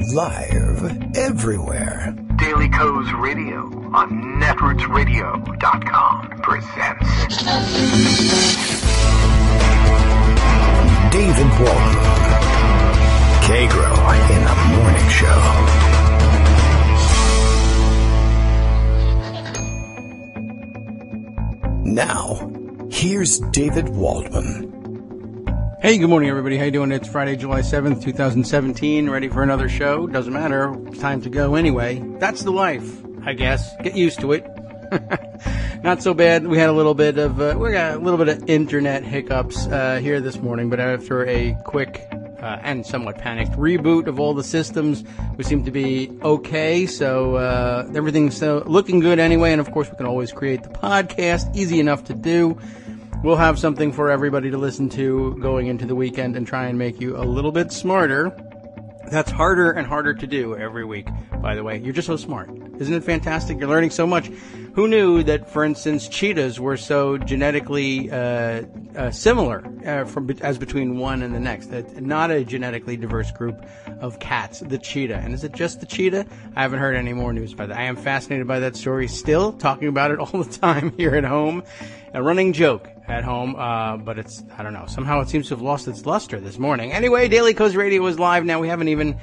Live everywhere. Daily Co's Radio on netrootsradio.com presents David Waldman. Kagro in the Morning Show. Now, here's David Waldman. Hey, good morning, everybody. How you doing? It's Friday, July 7th, 2017. Ready for another show? Doesn't matter. It's time to go anyway. That's the life, I guess. Get used to it. Not so bad. We had a little bit of internet hiccups here this morning, but after a quick and somewhat panicked reboot of all the systems, we seem to be okay. So everything's looking good anyway. And of course, we can always create the podcast. Easy enough to do. We'll have something for everybody to listen to going into the weekend and try and make you a little bit smarter. That's harder and harder to do every week, by the way. You're just so smart. Isn't it fantastic? You're learning so much. Who knew that, for instance, cheetahs were so genetically similar as between one and the next? Not a genetically diverse group of cats, the cheetah. And is it just the cheetah? I haven't heard any more news about that. I am fascinated by that story still, talking about it all the time here at home. A running joke at home, but it's, I don't know, somehow it seems to have lost its luster this morning. Anyway, Daily Co's Radio is live now. We haven't even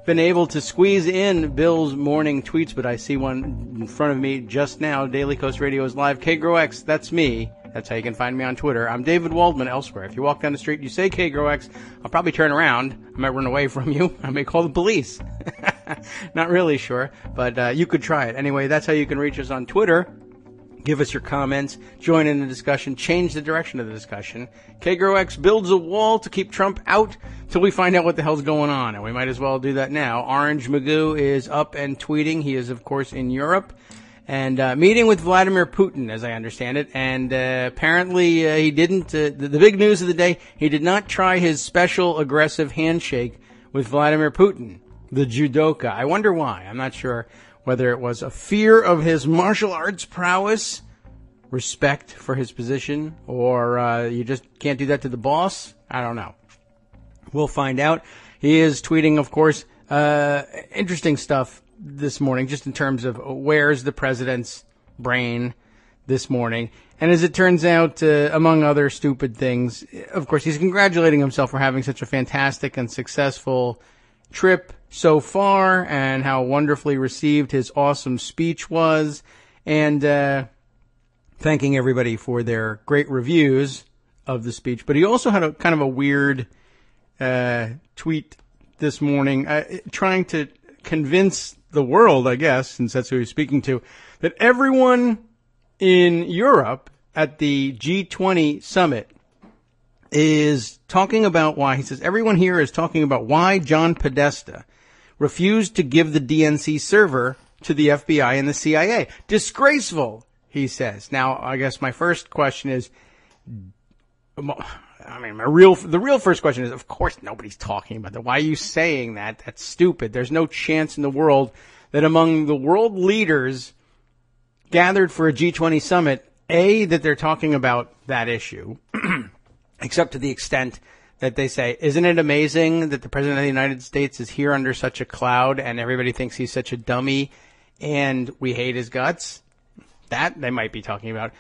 been able to squeeze in Bill's morning tweets, but I see one in front of me just now. Daily Coast Radio is live. Kagro X, that's me. That's how you can find me on Twitter. I'm David Waldman elsewhere. If you walk down the street and you say Kagro X, I'll probably turn around. I might run away from you. I may call the police. Not really sure, but you could try it. Anyway, that's how you can reach us on Twitter. Give us your comments, join in the discussion, change the direction of the discussion. Kagro X builds a wall to keep Trump out till we find out what the hell's going on, and we might as well do that now. Orange Magoo is up and tweeting. He is, of course, in Europe, and meeting with Vladimir Putin, as I understand it, and apparently he didn't, the big news of the day, he did not try his special aggressive handshake with Vladimir Putin, the judoka. I wonder why. I'm not sure. Whether it was a fear of his martial arts prowess, respect for his position, or you just can't do that to the boss. I don't know. We'll find out. He is tweeting, of course, interesting stuff this morning, just in terms of where's the president's brain this morning. And as it turns out, among other stupid things, of course, he's congratulating himself for having such a fantastic and successful trip so far, and how wonderfully received his awesome speech was, and thanking everybody for their great reviews of the speech. But he also had a kind of a weird tweet this morning, trying to convince the world, I guess, since that's who he's speaking to, that everyone in Europe at the G20 summit is talking about why, he says, everyone here is talking about why John Podesta refused to give the DNC server to the FBI and the CIA. Disgraceful, he says. Now, I guess my first question is, the real first question is, of course nobody's talking about that. Why are you saying that? That's stupid. There's no chance in the world that among the world leaders gathered for a G20 summit, that they're talking about that issue, except to the extent that they say, isn't it amazing that the President of the United States is here under such a cloud and everybody thinks he's such a dummy and we hate his guts? That they might be talking about.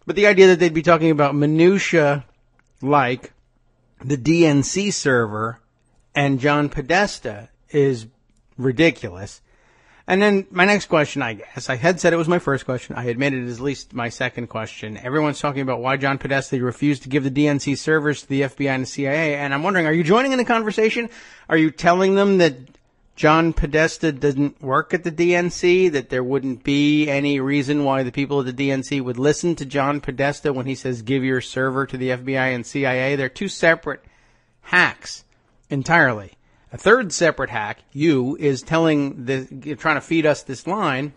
But the idea that they'd be talking about minutia like the DNC server and John Podesta is ridiculous. And then my next question, I guess, I had said it was my first question. I admit it is at least my second question. Everyone's talking about why John Podesta refused to give the DNC servers to the FBI and the CIA. And I'm wondering, are you joining in the conversation? Are you telling them that John Podesta didn't work at the DNC, that there wouldn't be any reason why the people at the DNC would listen to John Podesta when he says, give your server to the FBI and CIA? They're two separate hacks entirely. A third separate hack, is trying to feed us this line.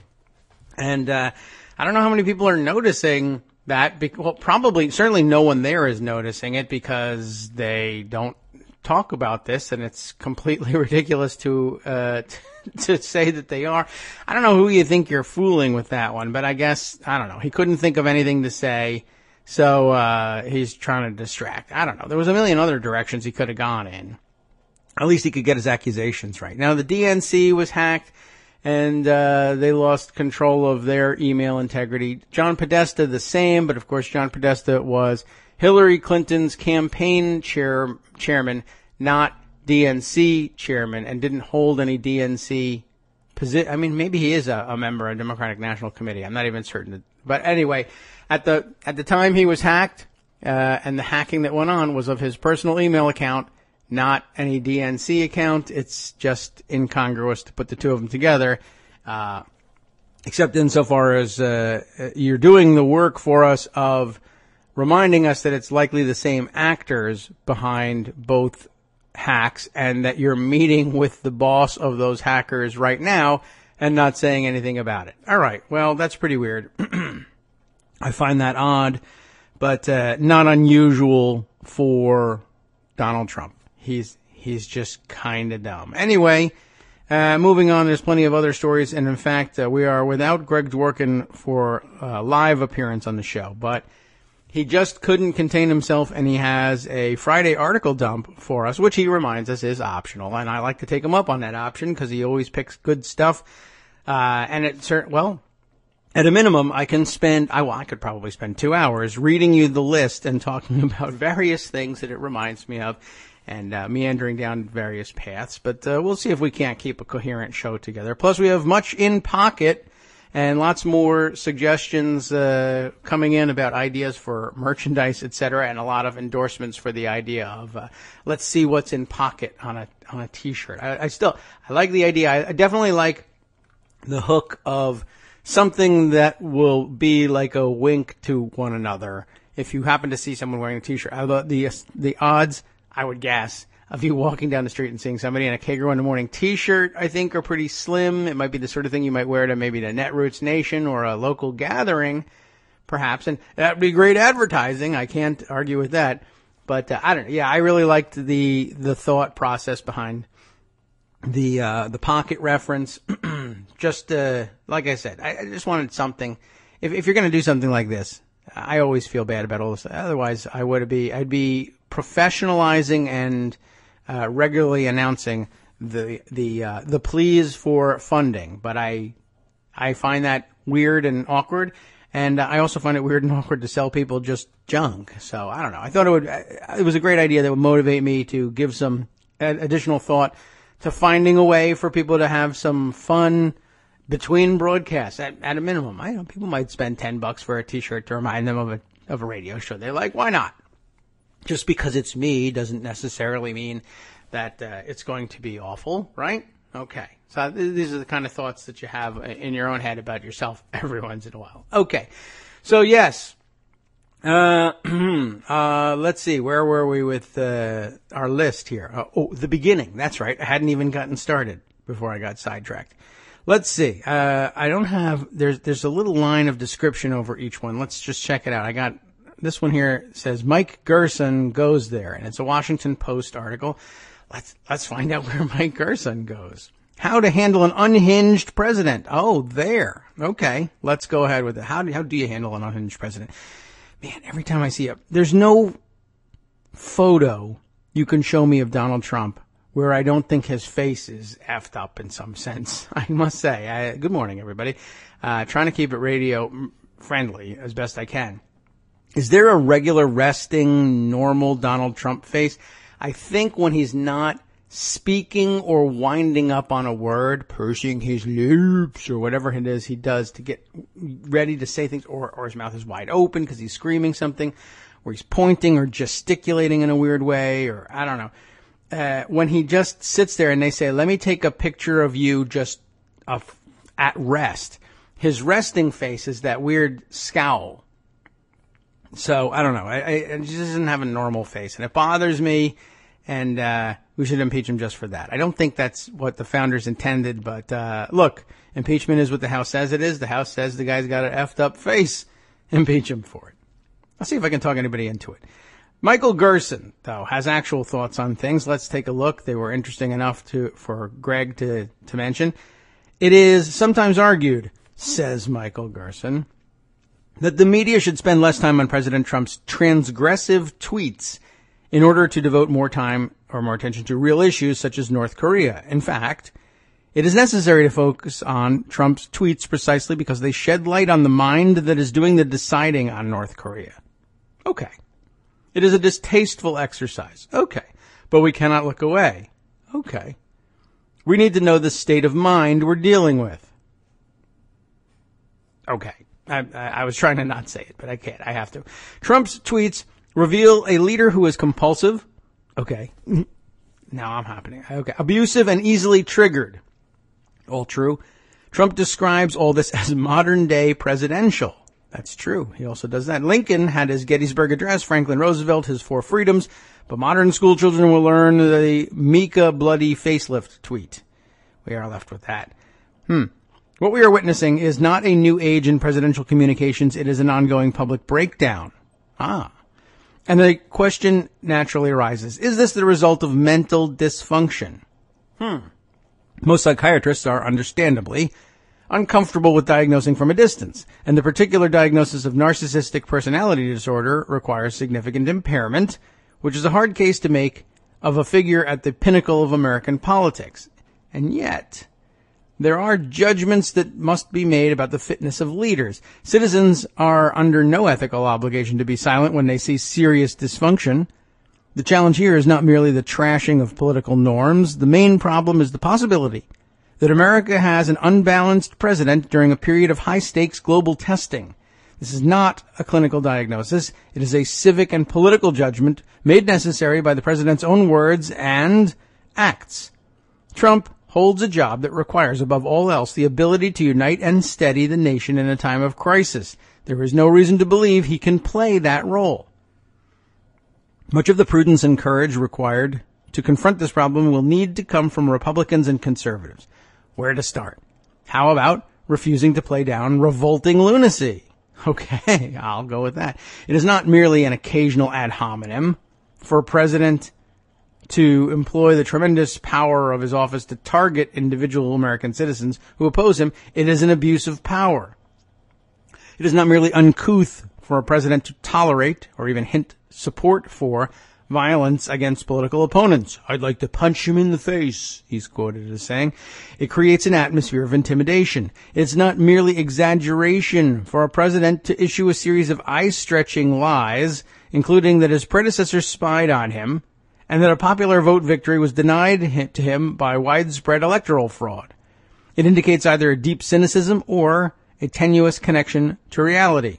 And I don't know how many people are noticing that. Well, certainly no one there is noticing it because they don't talk about this, and it's completely ridiculous to say that they are. I don't know who you think you're fooling with that one, but I guess, I don't know. He couldn't think of anything to say, so he's trying to distract. I don't know. There was a million other directions he could have gone in. at least he could get his accusations right. Now, the DNC was hacked, and they lost control of their email integrity. John Podesta, the same, but of course John Podesta was Hillary Clinton's campaign chairman, not DNC chairman, and didn't hold any DNC position. I mean, maybe he is a member of the Democratic National Committee. I'm not even certain. But anyway, at the time he was hacked, and the hacking that went on was of his personal email account, not any DNC account. It's just incongruous to put the two of them together, except insofar as you're doing the work for us of reminding us that it's likely the same actors behind both hacks, and that you're meeting with the boss of those hackers right now and not saying anything about it. All right, well, that's pretty weird. I find that odd, but not unusual for Donald Trump. He's just kind of dumb. Anyway, moving on, there's plenty of other stories, and in fact, we are without Greg Dworkin for a live appearance on the show, but he just couldn't contain himself, and he has a Friday article dump for us, which he reminds us is optional, and I like to take him up on that option because he always picks good stuff, and at a minimum, I could probably spend 2 hours reading you the list and talking about various things that it reminds me of, and meandering down various paths. But we'll see if we can't keep a coherent show together. Plus, we have much in pocket and lots more suggestions coming in about ideas for merchandise, etc., and a lot of endorsements for the idea of let's see what's in pocket on a T-shirt. I like the idea. I definitely like the hook of something that will be like a wink to one another. If you happen to see someone wearing a T-shirt, the odds, I would guess, of you walking down the street and seeing somebody in a Kagro in the Morning T-shirt, I think, are pretty slim. It might be the sort of thing you might wear to maybe the Netroots Nation or a local gathering, perhaps, and that would be great advertising. I can't argue with that. But I don't know. Yeah, I really liked the thought process behind the pocket reference. Just like I said, I just wanted something. If you're going to do something like this, I always feel bad about all this. Otherwise, I'd be professionalizing and regularly announcing the pleas for funding. But I find that weird and awkward, and I also find it weird and awkward to sell people just junk. So I don't know. I thought it was a great idea that would motivate me to give some additional thought to finding a way for people to have some fun between broadcasts at a minimum. I know people might spend $10 for a T-shirt to remind them of a radio show. They're like, why not? Just because it's me doesn't necessarily mean that it's going to be awful, right? Okay. So these are the kind of thoughts that you have in your own head about yourself every once in a while. Okay. So yes. Let's see. Where were we with our list here? The beginning. That's right. I hadn't even gotten started before I got sidetracked. Let's see. I don't have. There's a little line of description over each one. Let's just check it out. I got this one here. Says Mike Gerson goes there, and it's a Washington Post article. Let's find out where Mike Gerson goes. How to handle an unhinged president. Oh, there. Okay. Let's go ahead with it. How do you handle an unhinged president? Man, every time I see there's no photo you can show me of Donald Trump where I don't think his face is effed up in some sense. I must say. Good morning, everybody. Trying to keep it radio friendly as best I can. Is there a regular resting, normal Donald Trump face? I think when he's not speaking or winding up on a word, pursing his lips or whatever it is he does to get ready to say things, or his mouth is wide open because he's screaming something, or he's pointing or gesticulating in a weird way, or I don't know. When he just sits there and they say, let me take a picture of you just at rest, his resting face is that weird scowl. So I don't know. I just doesn't have a normal face, and it bothers me. And we should impeach him just for that. I don't think that's what the founders intended, but look, impeachment is what the House says it is. The House says the guy's got an effed up face. Impeach him for it. I'll see if I can talk anybody into it. Michael Gerson, though, has actual thoughts on things. Let's take a look. They were interesting enough for Greg to mention. It is sometimes argued, says Michael Gerson, that the media should spend less time on President Trump's transgressive tweets in order to devote more time or more attention to real issues such as North Korea. In fact, it is necessary to focus on Trump's tweets precisely because they shed light on the mind that is doing the deciding on North Korea. Okay. It is a distasteful exercise. Okay. But we cannot look away. Okay. We need to know the state of mind we're dealing with. Okay. I was trying to not say it, but I can't. I have to. Trump's tweets reveal a leader who is compulsive. Okay. Now I'm happening. Okay. Abusive and easily triggered. All true. Trump describes all this as modern day presidential. That's true. He also does that. Lincoln had his Gettysburg Address, Franklin Roosevelt, his Four Freedoms, but modern school children will learn the Mika bloody facelift tweet. We are left with that. What we are witnessing is not a new age in presidential communications. It is an ongoing public breakdown. And the question naturally arises, is this the result of mental dysfunction? Most psychiatrists are understandably uncomfortable with diagnosing from a distance, and the particular diagnosis of narcissistic personality disorder requires significant impairment, which is a hard case to make of a figure at the pinnacle of American politics. And yet, there are judgments that must be made about the fitness of leaders. Citizens are under no ethical obligation to be silent when they see serious dysfunction. The challenge here is not merely the trashing of political norms. The main problem is the possibility that America has an unbalanced president during a period of high-stakes global testing. This is not a clinical diagnosis. It is a civic and political judgment made necessary by the president's own words and acts. Trump holds a job that requires, above all else, the ability to unite and steady the nation in a time of crisis. There is no reason to believe he can play that role. Much of the prudence and courage required to confront this problem will need to come from Republicans and conservatives. Where to start? How about refusing to play down revolting lunacy? Okay, I'll go with that. It is not merely an occasional ad hominem for a president to employ the tremendous power of his office to target individual American citizens who oppose him. It is an abuse of power. It is not merely uncouth for a president to tolerate or even hint support for violence against political opponents. I'd like to punch him in the face, he's quoted as saying. It creates an atmosphere of intimidation. It's not merely exaggeration for a president to issue a series of eye-stretching lies, including that his predecessors spied on him, and that a popular vote victory was denied to him by widespread electoral fraud. It indicates either a deep cynicism or a tenuous connection to reality.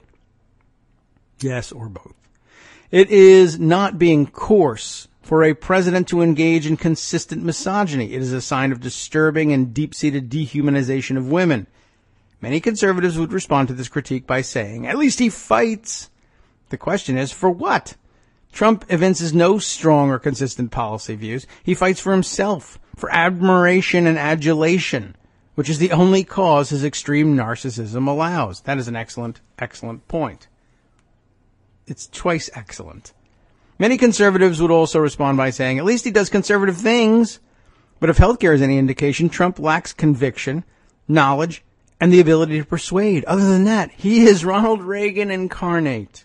Yes, or both. It is not being coarse for a president to engage in consistent misogyny. It is a sign of disturbing and deep-seated dehumanization of women. Many conservatives would respond to this critique by saying, at least he fights. The question is, for what? Trump evinces no strong or consistent policy views. He fights for himself, for admiration and adulation, which is the only cause his extreme narcissism allows. That is an excellent, excellent point. It's twice excellent. Many conservatives would also respond by saying, at least he does conservative things. But if healthcare is any indication, Trump lacks conviction, knowledge, and the ability to persuade. Other than that, he is Ronald Reagan incarnate.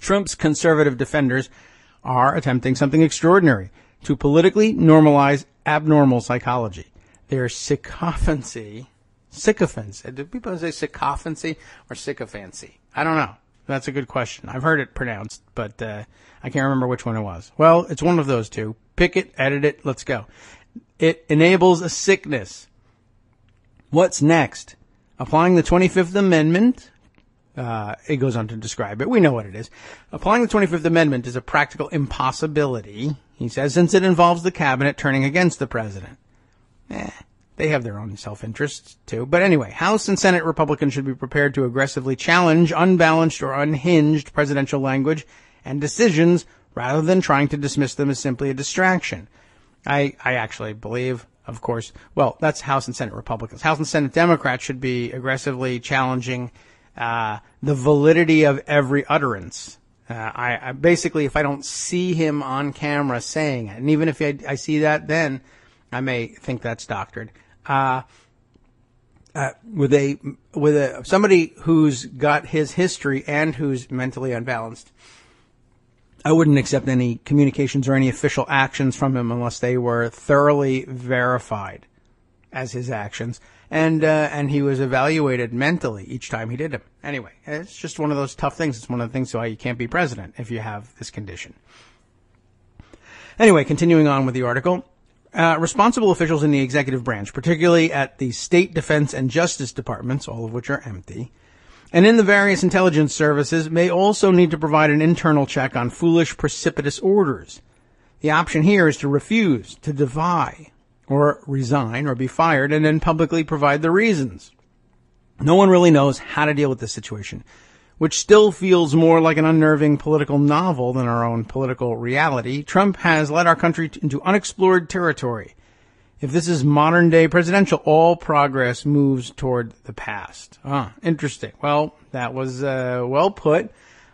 Trump's conservative defenders are attempting something extraordinary, to politically normalize abnormal psychology. Their sycophancy. Do people say sycophancy or sycophancy? I don't know. That's a good question. I've heard it pronounced, but I can't remember which one it was. Well, it's one of those two. Pick it, edit it, let's go. It enables a sickness. What's next? Applying the 25th Amendment. It goes on to describe it. We know what it is. Applying the 25th Amendment is a practical impossibility, he says, since it involves the cabinet turning against the president. They have their own self-interests, too. But anyway, House and Senate Republicans should be prepared to aggressively challenge unbalanced or unhinged presidential language and decisions rather than trying to dismiss them as simply a distraction. I actually believe, of course, well, that's House and Senate Republicans. House and Senate Democrats should be aggressively challenging the validity of every utterance. I basically, if I don't see him on camera saying it, and even if I see that, then I may think that's doctored. With somebody who's got his history and who's mentally unbalanced, I wouldn't accept any communications or any official actions from him unless they were thoroughly verified as his actions. And he was evaluated mentally each time he did them. Anyway, it's just one of those tough things. It's one of the things why you can't be president if you have this condition. Anyway, continuing on with the article. Responsible officials in the executive branch, particularly at the State, Defense, and Justice Departments, all of which are empty, and in the various intelligence services, may also need to provide an internal check on foolish, precipitous orders. The option here is to refuse, to defy, or resign, or be fired, and then publicly provide the reasons. No one really knows how to deal with this situation, which still feels more like an unnerving political novel than our own political reality. Trump has led our country into unexplored territory. If this is modern-day presidential, all progress moves toward the past. Interesting. Well, that was well put.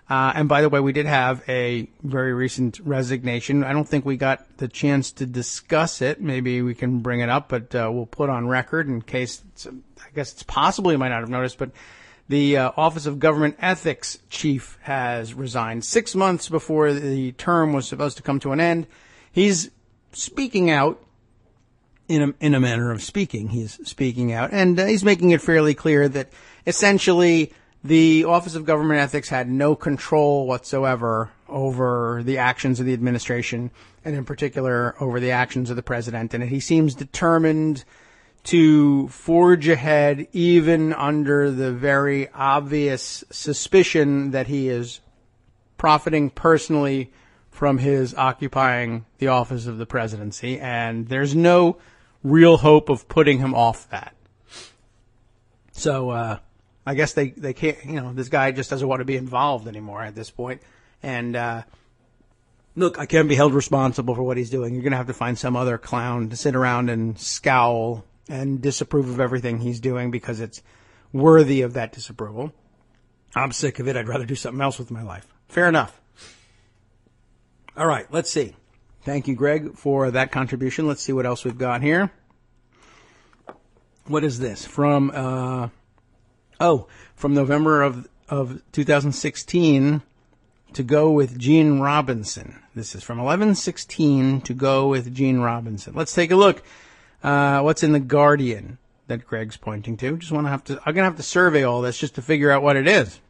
And by the way, we did have a very recent resignation. I don't think we got the chance to discuss it. Maybe we can bring it up, but we'll put on record in case I guess it's possible you might not have noticed, but the Office of Government Ethics chief has resigned 6 months before the term was supposed to come to an end. He's speaking out in a manner of speaking. He's speaking out, and he's making it fairly clear that essentially the Office of Government Ethics had no control whatsoever over the actions of the administration, and in particular over the actions of the president. And he seems determined to forge ahead even under the very obvious suspicion that he is profiting personally from his occupying the office of the presidency. And there's no real hope of putting him off that. So, I guess they can't, this guy just doesn't want to be involved anymore at this point. And, look, I can't be held responsible for what he's doing. You're going to have to find some other clown to sit around and scowl and disapprove of everything he's doing because it's worthy of that disapproval. I'm sick of it. I'd rather do something else with my life. Fair enough. All right, let's see. Thank you, Greg, for that contribution. Let's see what else we've got here. What is this? From November of 2016, to go with Gene Robinson. This is from 11/16, to go with Gene Robinson. Let's take a look. What's in the Guardian that Greg's pointing to? I'm gonna have to survey all this just to figure out what it is.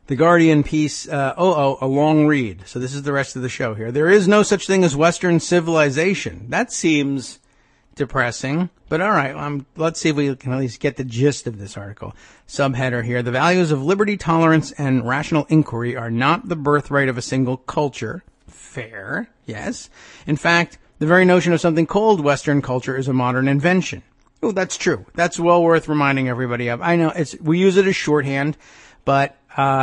The Guardian piece, a long read. So this is the rest of the show here. There is no such thing as Western civilization. That seems depressing, but all right. Let's see if we can at least get the gist of this article. Subheader here: the values of liberty, tolerance, and rational inquiry are not the birthright of a single culture. Fair, yes. In fact, the very notion of something called Western culture is a modern invention. Oh, that's true. That's well worth reminding everybody of. I know we use it as shorthand, but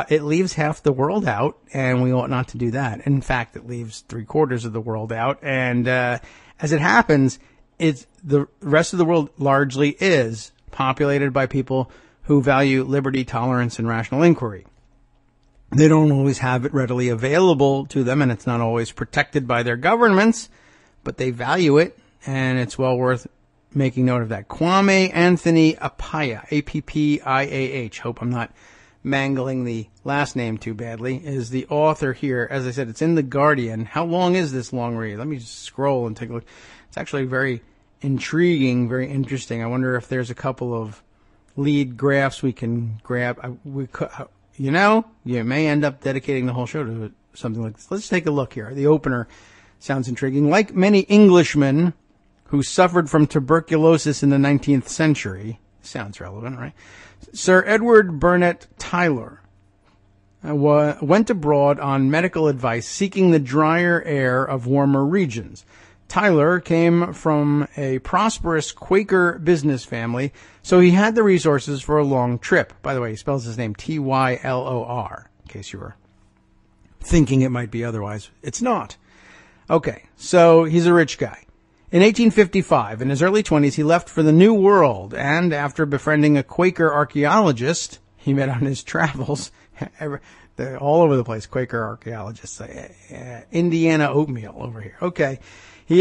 it leaves half the world out, and we ought not to do that. In fact, it leaves 3/4 of the world out, and as it happens, it's the rest of the world largely is populated by people who value liberty, tolerance, and rational inquiry. They don't always have it readily available to them, and it's not always protected by their governments, but they value it, and it's well worth making note of that. Kwame Anthony Appiah, Appiah, hope I'm not mangling the last name too badly, is the author here. As I said, it's in the Guardian. How long is this long read? Let me just scroll and take a look. It's actually very intriguing, very interesting. I wonder if there's a couple of lead graphs we can grab. You may end up dedicating the whole show to something like this. Let's take a look here. The opener sounds intriguing. Like many Englishmen who suffered from tuberculosis in the 19th century, sounds relevant, right? Sir Edward Burnett Tyler went abroad on medical advice, seeking the drier air of warmer regions. Tyler came from a prosperous Quaker business family, so he had the resources for a long trip. By the way, he spells his name Tylor, in case you were thinking it might be otherwise. It's not. Okay, so he's a rich guy. In 1855, in his early 20s, he left for the New World, and after befriending a Quaker archaeologist he met on his travels, they're all over the place, Quaker archaeologists, Indiana oatmeal over here. Okay. He's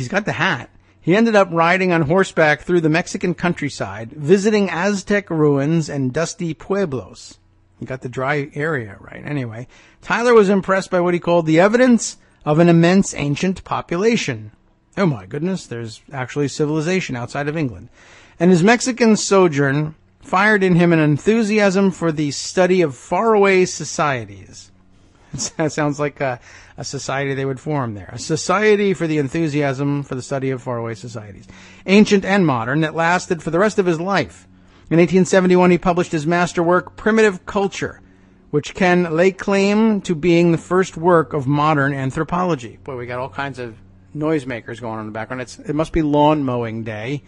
got the hat. He ended up riding on horseback through the Mexican countryside, visiting Aztec ruins and dusty pueblos. You got the dry area right. Anyway, Tyler was impressed by what he called the evidence of an immense ancient population. Oh my goodness, there's actually civilization outside of England. And his Mexican sojourn fired in him an enthusiasm for the study of faraway societies. That sounds like a society they would form there. A society for the enthusiasm for the study of faraway societies, ancient and modern, that lasted for the rest of his life. In 1871, he published his masterwork, Primitive Culture, which can lay claim to being the first work of modern anthropology. Boy, we got all kinds of noisemakers going on in the background. It must be lawn mowing day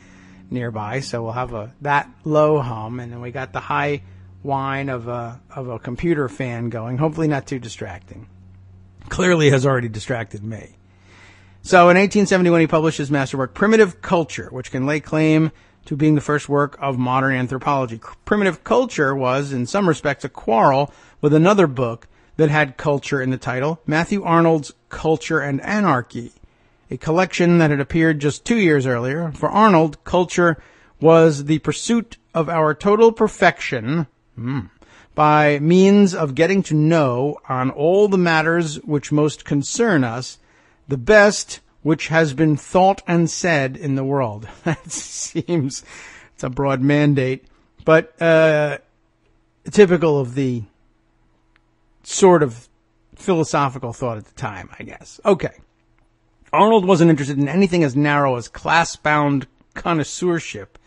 nearby, so we'll have that low hum, and then we got the high whine of a computer fan going. Hopefully not too distracting. Clearly has already distracted me. So in 1871, he published his masterwork, Primitive Culture, which can lay claim to being the first work of modern anthropology. Primitive Culture was, in some respects, a quarrel with another book that had culture in the title, Matthew Arnold's Culture and Anarchy, a collection that had appeared just 2 years earlier. For Arnold, culture was the pursuit of our total perfection by means of getting to know on all the matters which most concern us, the best which has been thought and said in the world. That seems, it's a broad mandate, but typical of the sort of philosophical thought at the time, I guess. Okay. Arnold wasn't interested in anything as narrow as class-bound connoisseurship.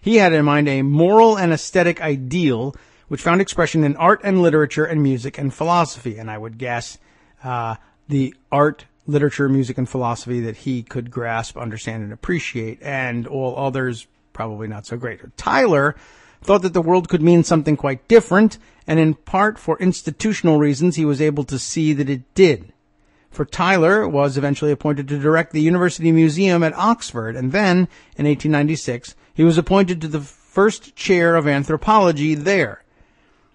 He had in mind a moral and aesthetic ideal which found expression in art and literature and music and philosophy. And I would guess the art, literature, music, and philosophy that he could grasp, understand, and appreciate, and all others probably not so great. Tyler thought that the world could mean something quite different, and in part for institutional reasons, he was able to see that it did. For Tyler was eventually appointed to direct the University Museum at Oxford, and then, in 1896, he was appointed to the first chair of anthropology there.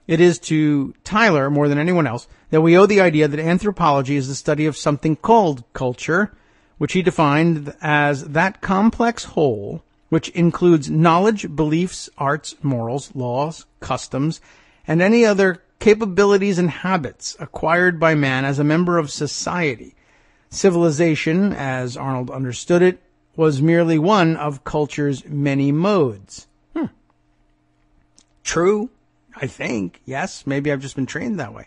It is to Tyler, more than anyone else, that we owe the idea that anthropology is the study of something called culture, which he defined as that complex whole which includes knowledge, beliefs, arts, morals, laws, customs, and any other capabilities and habits acquired by man as a member of society. Civilization, as Arnold understood it, was merely one of culture's many modes. True, I think. Yes, maybe I've just been trained that way.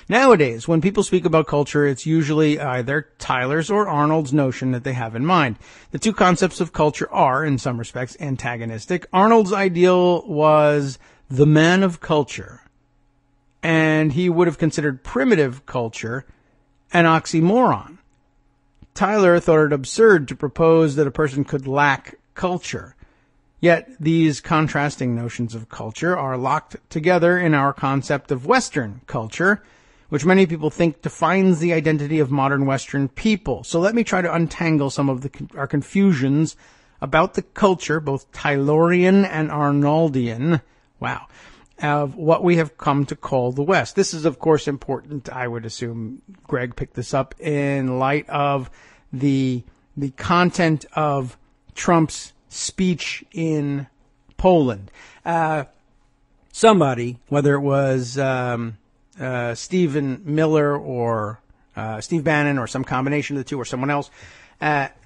Nowadays, when people speak about culture, it's usually either Tyler's or Arnold's notion that they have in mind. The two concepts of culture are, in some respects, antagonistic. Arnold's ideal was the man of culture, and he would have considered primitive culture an oxymoron. Tyler thought it absurd to propose that a person could lack culture. Yet these contrasting notions of culture are locked together in our concept of Western culture, which many people think defines the identity of modern Western people. So let me try to untangle some of our confusions about the culture, both Tylerian and Arnoldian, of what we have come to call the West. This is, of course, important. I would assume Greg picked this up in light of the content of Trump's speech in Poland. Somebody, whether it was Stephen Miller or Steve Bannon or some combination of the two or someone else,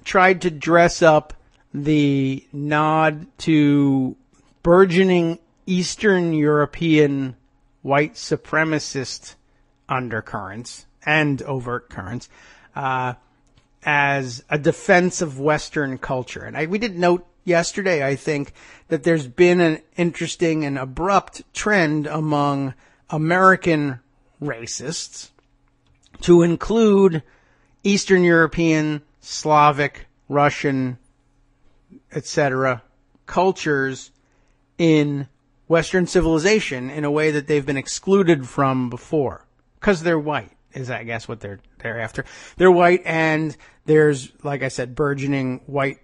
tried to dress up the nod to burgeoning Eastern European white supremacist undercurrents and overt currents as a defense of Western culture. And we did note yesterday, I think, that there's been an interesting and abrupt trend among American racists to include Eastern European, Slavic, Russian, etc. cultures in Western civilization in a way that they've been excluded from before. Because they're white, is I guess what they're after. They're white, and there's, like I said, burgeoning white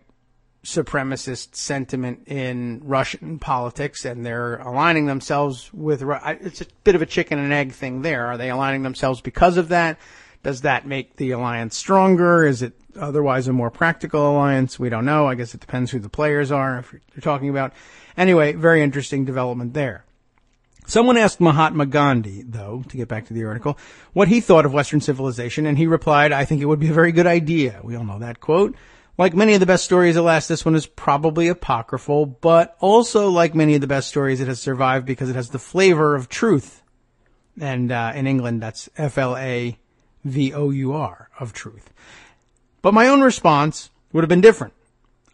supremacist sentiment in Russian politics, and they're aligning themselves with, it's a bit of a chicken and egg thing there. Are they aligning themselves because of that? Does that make the alliance stronger? Is it otherwise a more practical alliance? We don't know. I guess it depends who the players are, if you're talking about. Anyway, very interesting development there. Someone asked Mahatma Gandhi, though, to get back to the article, what he thought of Western civilization, and he replied, "I think it would be a very good idea." We all know that quote. Like many of the best stories, alas, this one is probably apocryphal, but also like many of the best stories, it has survived because it has the flavor of truth. And in England, that's FLAVOUR, of truth. But my own response would have been different.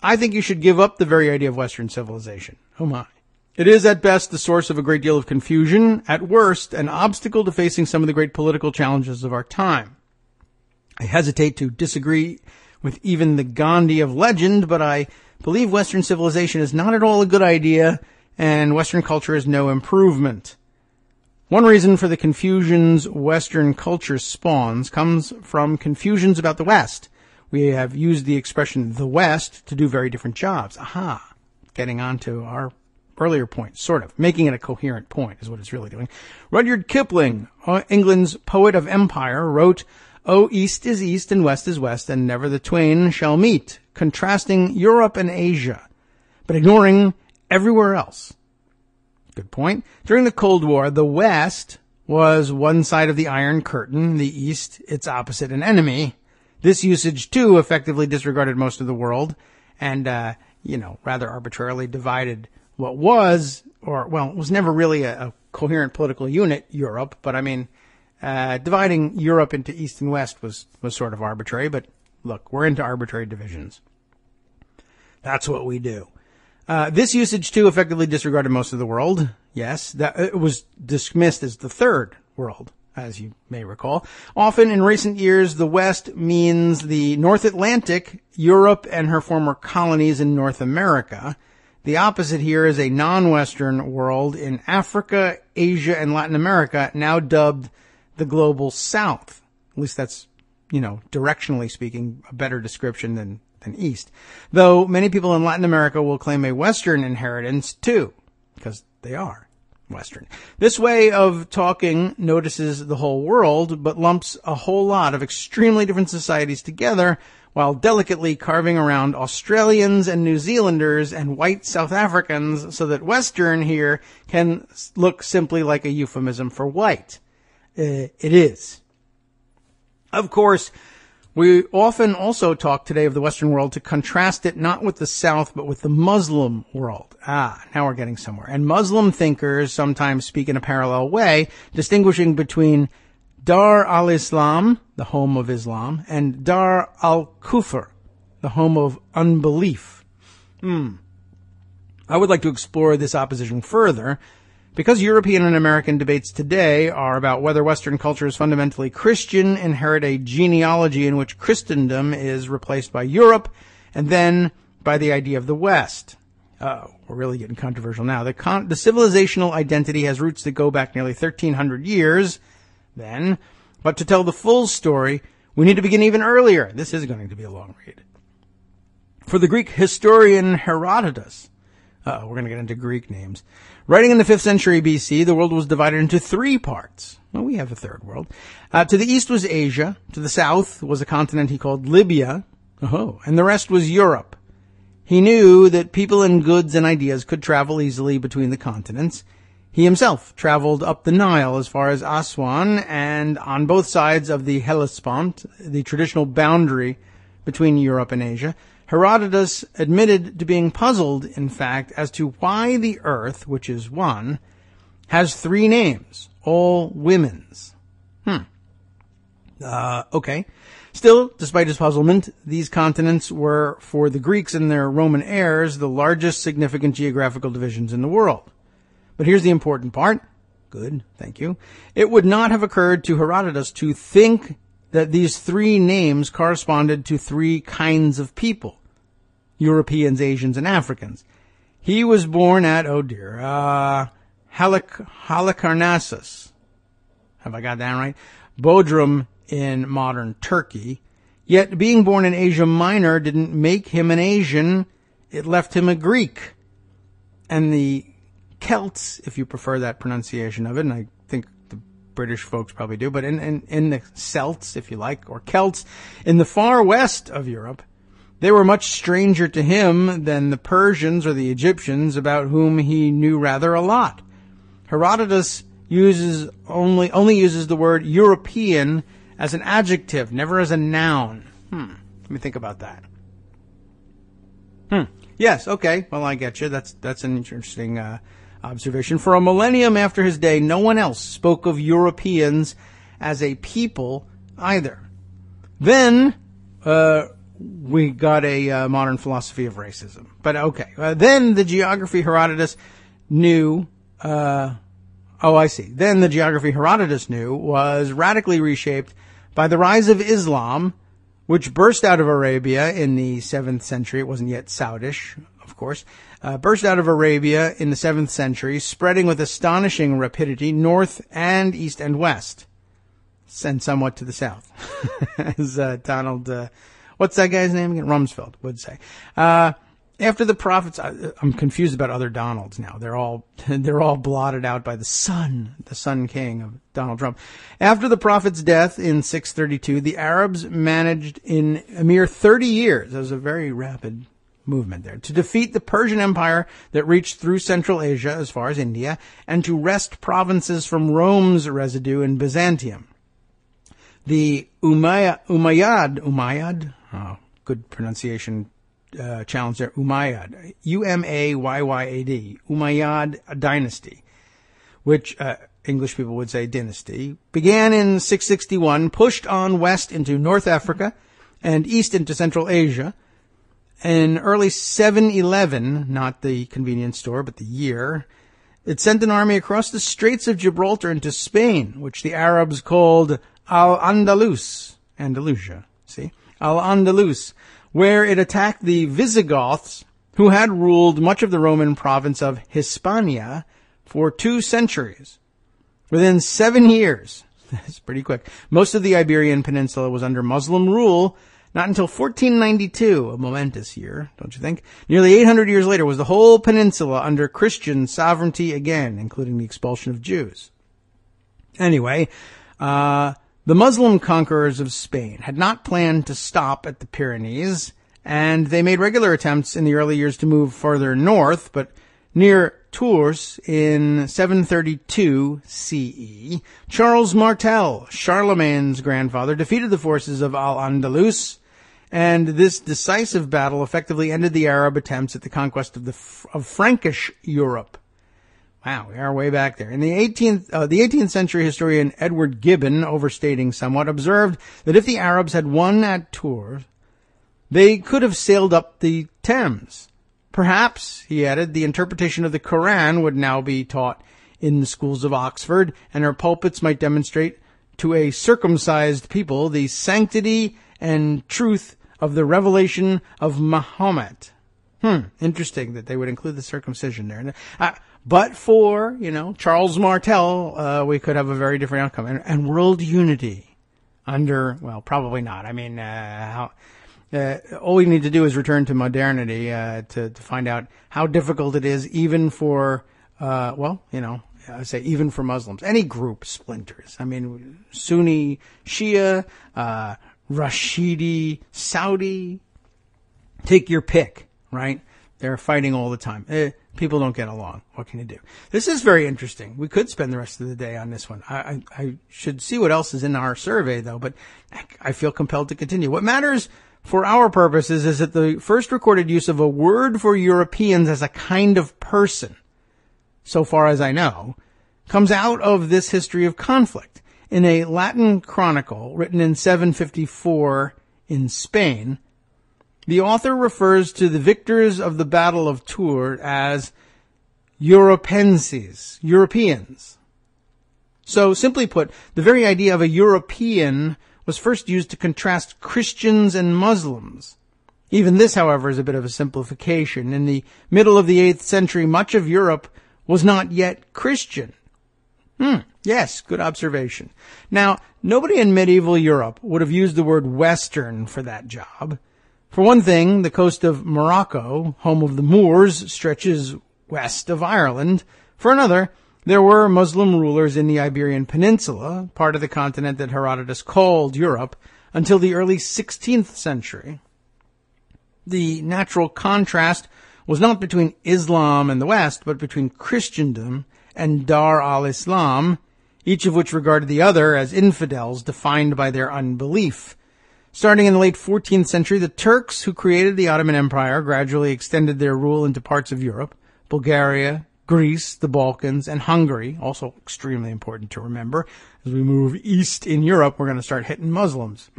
I think you should give up the very idea of Western civilization. Oh my. It is at best the source of a great deal of confusion, at worst an obstacle to facing some of the great political challenges of our time. I hesitate to disagree with even the Gandhi of legend, but I believe Western civilization is not at all a good idea, and Western culture is no improvement. One reason for the confusions Western culture spawns comes from confusions about the West. We have used the expression the West to do very different jobs. Aha, getting on to our earlier point, sort of. Making it a coherent point is what it's really doing. Rudyard Kipling, England's poet of empire, wrote, "Oh, East is East and West is West, and never the twain shall meet," contrasting Europe and Asia, but ignoring everywhere else. Good point. During the Cold War, the West was one side of the Iron Curtain, the East its opposite and enemy. This usage, too, effectively disregarded most of the world and, rather arbitrarily divided what was, it was never really a coherent political unit, Europe, but dividing Europe into East and West was sort of arbitrary, but look, we're into arbitrary divisions. That's what we do. This usage, too, effectively disregarded most of the world. Yes, that it was dismissed as the third world, as you may recall. Often in recent years, the West means the North Atlantic, Europe, and her former colonies in North America. The opposite here is a non-Western world in Africa, Asia, and Latin America, now dubbed the global South. At least that's, directionally speaking, a better description than East. Though many people in Latin America will claim a Western inheritance too, because they are Western. This way of talking notices the whole world, but lumps a whole lot of extremely different societies together, while delicately carving around Australians and New Zealanders and white South Africans so that Western here can look simply like a euphemism for white. It is. Of course, we often also talk today of the Western world to contrast it not with the South, but with the Muslim world. Now we're getting somewhere. And Muslim thinkers sometimes speak in a parallel way, distinguishing between Dar al-Islam, the home of Islam, and Dar al-Kufr, the home of unbelief. I would like to explore this opposition further, because European and American debates today are about whether Western culture is fundamentally Christian, inherit a genealogy in which Christendom is replaced by Europe, and then by the idea of the West. We're really getting controversial now. The civilizational identity has roots that go back nearly 1,300 years, then, but to tell the full story, we need to begin even earlier. This is going to be a long read. For the Greek historian Herodotus, we're going to get into Greek names. Writing in the 5th century BC, the world was divided into 3 parts. Well, we have a third world. To the east was Asia. To the south was a continent he called Libya. And the rest was Europe. He knew that people and goods and ideas could travel easily between the continents. He himself traveled up the Nile as far as Aswan, and on both sides of the Hellespont, the traditional boundary between Europe and Asia, Herodotus admitted to being puzzled, in fact, as to why the earth, which is one, has 3 names, all women's. Okay. Still, despite his puzzlement, these continents were, for the Greeks and their Roman heirs, the largest significant geographical divisions in the world. But here's the important part. Good, thank you. It would not have occurred to Herodotus to think that these 3 names corresponded to 3 kinds of people. Europeans, Asians, and Africans. He was born at, Halicarnassus. Have I got that right? Bodrum in modern Turkey. Yet being born in Asia Minor didn't make him an Asian. It left him a Greek. And the Celts, if you prefer that pronunciation of it, and I think the British folks probably do, but in the Celts, if you like, or Celts, in the far west of Europe, they were much stranger to him than the Persians or the Egyptians, about whom he knew rather a lot. Herodotus only uses the word European as an adjective, never as a noun. Let me think about that. Yes, okay. Well, I get you. That's an interesting observation. For a millennium after his day, no one else spoke of Europeans as a people either. Then we got a modern philosophy of racism. But okay. Then the geography Herodotus knew... I see. Then the geography Herodotus knew was radically reshaped by the rise of Islam, which burst out of Arabia in the 7th century. It wasn't yet Saudish, of course. Burst out of Arabia in the 7th century, spreading with astonishing rapidity north and east and west, and somewhat to the south, as Donald, what's that guy's name again? Rumsfeld would say. After the prophets, I'm confused about other Donalds now. They're all blotted out by the Sun King of Donald Trump. After the prophet's death in 632, the Arabs managed in a mere 30 years, there was a very rapid movement there, to defeat the Persian Empire that reached through Central Asia as far as India, and to wrest provinces from Rome's residue in Byzantium. The Umayyad, good pronunciation, challenge there, Umayyad, Umayyad, Umayyad dynasty, which English people would say dynasty, began in 661, pushed on west into North Africa and east into Central Asia. In early 711, not the convenience store, but the year, it sent an army across the Straits of Gibraltar into Spain, which the Arabs called Al-Andalus, Andalusia, see? Al-Andalus, where it attacked the Visigoths, who had ruled much of the Roman province of Hispania for 2 centuries. Within 7 years, that's pretty quick, most of the Iberian Peninsula was under Muslim rule. Not until 1492, a momentous year, don't you think? Nearly 800 years later was the whole peninsula under Christian sovereignty again, including the expulsion of Jews. Anyway, the Muslim conquerors of Spain had not planned to stop at the Pyrenees, and they made regular attempts in the early years to move further north, but near Tours in 732 CE, Charles Martel, Charlemagne's grandfather, defeated the forces of Al-Andalus, and this decisive battle effectively ended the Arab attempts at the conquest of Frankish Europe. Wow, we are way back there. In the 18th century historian Edward Gibbon, overstating somewhat, observed that if the Arabs had won at Tours, they could have sailed up the Thames. Perhaps, he added, the interpretation of the Quran would now be taught in the schools of Oxford, and our pulpits might demonstrate to a circumcised people the sanctity and truth of the revelation of Muhammad. Interesting that they would include the circumcision there. But for, Charles Martel, we could have a very different outcome. And world unity under, well, probably not. I mean, all we need to do is return to modernity to find out how difficult it is even for, I say even for Muslims. Any group splinters. I mean, Sunni, Shia, Rashidi, Saudi, take your pick, right? They're fighting all the time. People don't get along. What can you do? This is very interesting. We could spend the rest of the day on this one. I should see what else is in our survey, though, but I feel compelled to continue. What matters for our purposes is that the first recorded use of a word for Europeans as a kind of person, so far as I know, comes out of this history of conflict. In a Latin chronicle written in 754 in Spain, the author refers to the victors of the Battle of Tours as Europenses, Europeans. So, simply put, the very idea of a European was first used to contrast Christians and Muslims. Even this, however, is a bit of a simplification. In the middle of the 8th century, much of Europe was not yet Christian. Yes, good observation. Now, nobody in medieval Europe would have used the word Western for that job. For one thing, the coast of Morocco, home of the Moors, stretches west of Ireland. For another, there were Muslim rulers in the Iberian Peninsula, part of the continent that Herodotus called Europe, until the early 16th century. The natural contrast was not between Islam and the West, but between Christendom and Dar al-Islam, each of which regarded the other as infidels defined by their unbelief. Starting in the late 14th century, the Turks who created the Ottoman Empire gradually extended their rule into parts of Europe, Bulgaria, Greece, the Balkans, and Hungary, also extremely important to remember. As we move east in Europe, we're going to start hitting Muslims.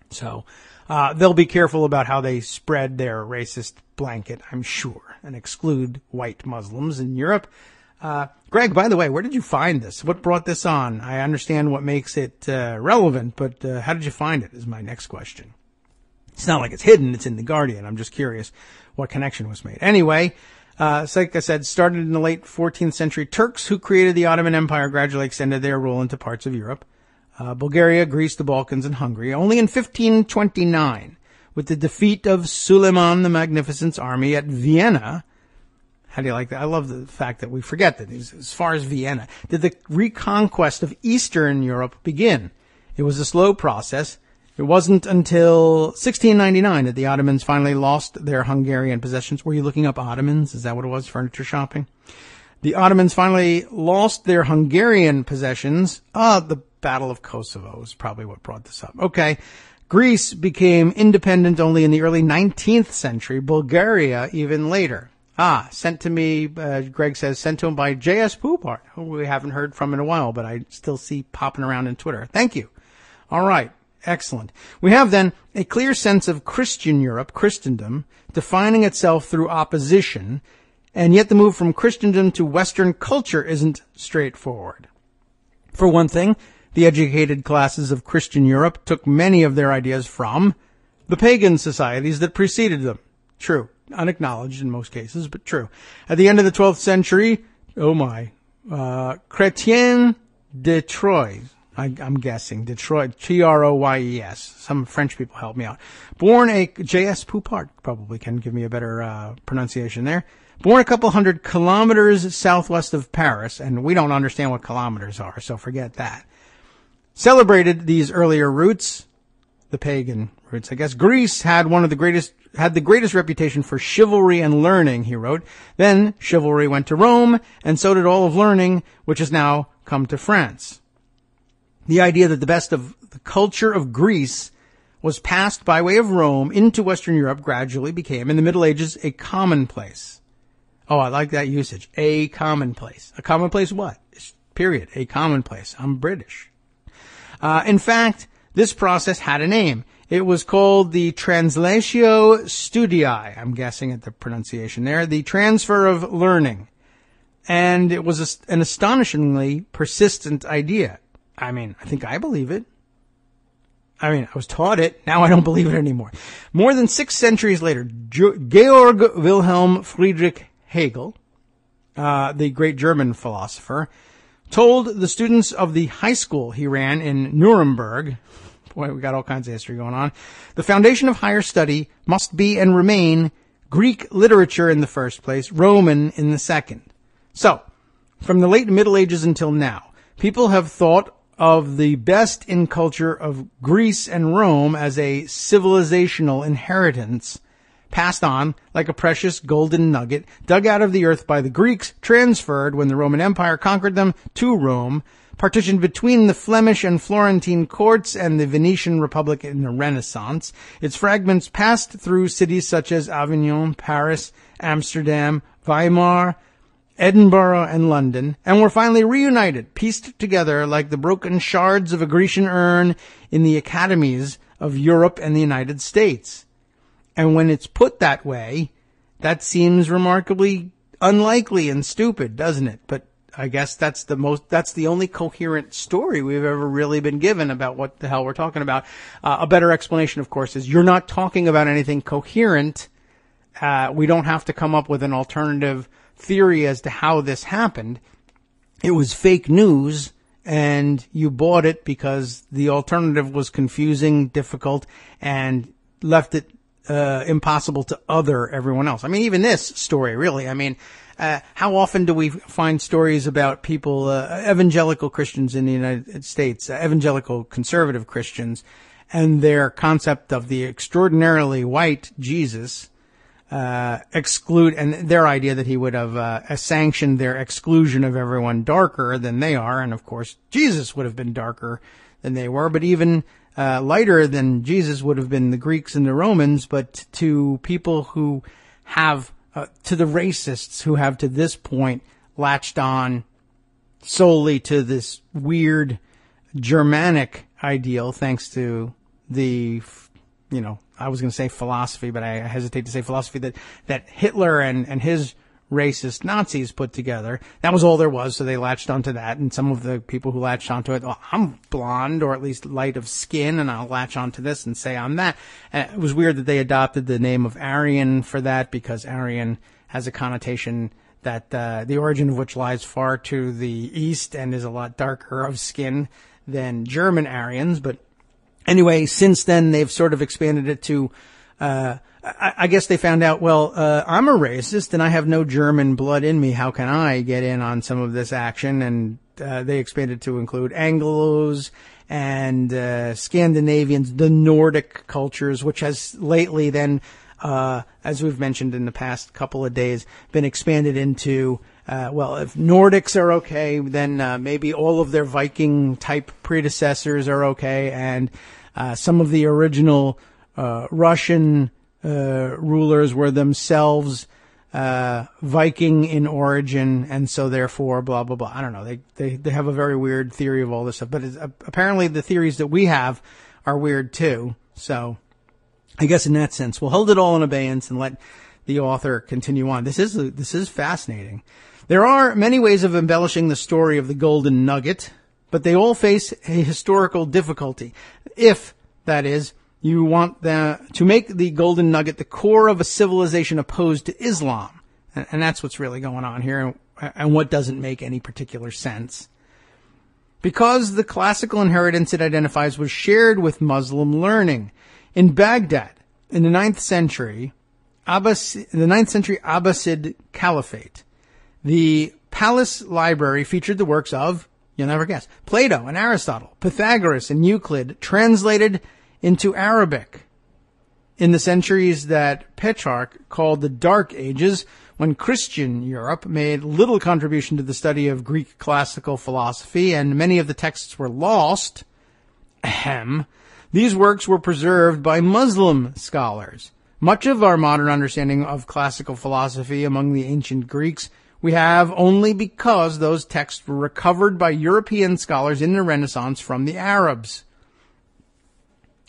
So they'll be careful about how they spread their racist blanket, I'm sure, and exclude white Muslims in Europe. Greg, by the way, where did you find this? What brought this on? I understand what makes it relevant, but how did you find it is my next question. It's not like it's hidden. It's in The Guardian. I'm just curious what connection was made. Anyway, so like I said, started in the late 14th century. Turks who created the Ottoman Empire gradually extended their rule into parts of Europe. Bulgaria, Greece, the Balkans, and Hungary. Only in 1529, with the defeat of Suleiman the Magnificent's army at Vienna. How do you like that? I love the fact that we forget that as far as Vienna, did the reconquest of Eastern Europe begin. It was a slow process. It wasn't until 1699 that the Ottomans finally lost their Hungarian possessions. Were you looking up Ottomans? Is that what it was? Furniture shopping? The Ottomans finally lost their Hungarian possessions. The Battle of Kosovo is probably what brought this up. Okay. Greece became independent only in the early 19th century. Bulgaria even later. Sent to me, Greg says, sent to him by J.S. Poupart, who we haven't heard from in a while, but I still see popping around in Twitter. Thank you. All right. Excellent. We have then a clear sense of Christian Europe, Christendom, defining itself through opposition, and yet the move from Christendom to Western culture isn't straightforward. For one thing, the educated classes of Christian Europe took many of their ideas from the pagan societies that preceded them. True. Unacknowledged in most cases, but true. At the end of the 12th century, Chrétien de Troyes, I'm guessing, Detroit, Troyes. Some French people help me out. Born J.S. Poupart probably can give me a better pronunciation there. Born a couple hundred kilometers southwest of Paris, and we don't understand what kilometers are, so forget that. Celebrated these earlier roots, the pagan roots, I guess. Greece had the greatest reputation for chivalry and learning, he wrote. Then chivalry went to Rome, and so did all of learning, which has now come to France. The idea that the best of the culture of Greece was passed by way of Rome into Western Europe gradually became, in the Middle Ages, a commonplace. Oh, I like that usage. A commonplace. A commonplace what? Period. A commonplace. I'm British. In fact, this process had a name. It was called the Translatio Studii. I'm guessing at the pronunciation there. The transfer of learning. And it was an astonishingly persistent idea. I mean, I think I believe it. I was taught it. Now I don't believe it anymore. More than 6 centuries later, Georg Wilhelm Friedrich Hegel, the great German philosopher, told the students of the high school he ran in Nuremberg, boy, we got all kinds of history going on, the foundation of higher study must be and remain Greek literature in the first place, Roman in the second. So, from the late Middle Ages until now, people have thought of the best in culture of Greece and Rome as a civilizational inheritance passed on like a precious golden nugget dug out of the earth by the Greeks, transferred when the Roman Empire conquered them to Rome, partitioned between the Flemish and Florentine courts and the Venetian Republic in the Renaissance. Its fragments passed through cities such as Avignon, Paris, Amsterdam, Weimar, Edinburgh, and London, and were finally reunited, pieced together like the broken shards of a Grecian urn in the academies of Europe and the United States. And when it's put that way, that seems remarkably unlikely and stupid, doesn't it? But I guess that's the only coherent story we've ever really been given about what the hell we're talking about. A better explanation, of course, is you're not talking about anything coherent. We don't have to come up with an alternative theory as to how this happened. It was fake news, and you bought it because the alternative was confusing, difficult, and left it impossible to other everyone else. I mean, even this story, really. I mean, how often do we find stories about people, evangelical Christians in the United States, evangelical conservative Christians, and their concept of the extraordinarily white Jesus, exclude, and their idea that he would have sanctioned their exclusion of everyone darker than they are. And of course, Jesus would have been darker than they were, but even lighter than Jesus would have been the Greeks and the Romans. But to people who have, to the racists who have to this point latched on solely to this weird Germanic ideal, thanks to the, I was going to say philosophy, but I hesitate to say philosophy that Hitler and his racist Nazis put together. That was all there was, so they latched onto that. And some of the people who latched onto it, I'm blonde or at least light of skin, and I'll latch onto this and say I'm that. And it was weird that they adopted the name of Aryan for that, because Aryan has a connotation that the origin of which lies far to the east and is a lot darker of skin than German Aryans. But anyway, since then, they've sort of expanded it to, I guess they found out, I'm a racist and I have no German blood in me. How can I get in on some of this action? And they expanded to include Anglos and Scandinavians, the Nordic cultures, which has lately then, as we've mentioned in the past couple of days, been expanded into, if Nordics are okay, then maybe all of their Viking-type predecessors are okay, and some of the original Russian rulers were themselves Viking in origin, and so therefore blah, blah, blah. I don't know. They have a very weird theory of all this stuff, but apparently the theories that we have are weird too. So I guess in that sense, we'll hold it all in abeyance and let the author continue on. This is fascinating. There are many ways of embellishing the story of the Golden Nugget, but they all face a historical difficulty. If, that is, you want to make the Golden Nugget the core of a civilization opposed to Islam. And that's what's really going on here, and what doesn't make any particular sense. Because the classical inheritance it identifies was shared with Muslim learning. In Baghdad, in the 9th century Abbasid Caliphate, the palace library featured the works of, you'll never guess, Plato and Aristotle, Pythagoras and Euclid, translated into Arabic. In the centuries that Petrarch called the Dark Ages, when Christian Europe made little contribution to the study of Greek classical philosophy and many of the texts were lost, these works were preserved by Muslim scholars. Much of our modern understanding of classical philosophy among the ancient Greeks we have only because those texts were recovered by European scholars in the Renaissance from the Arabs.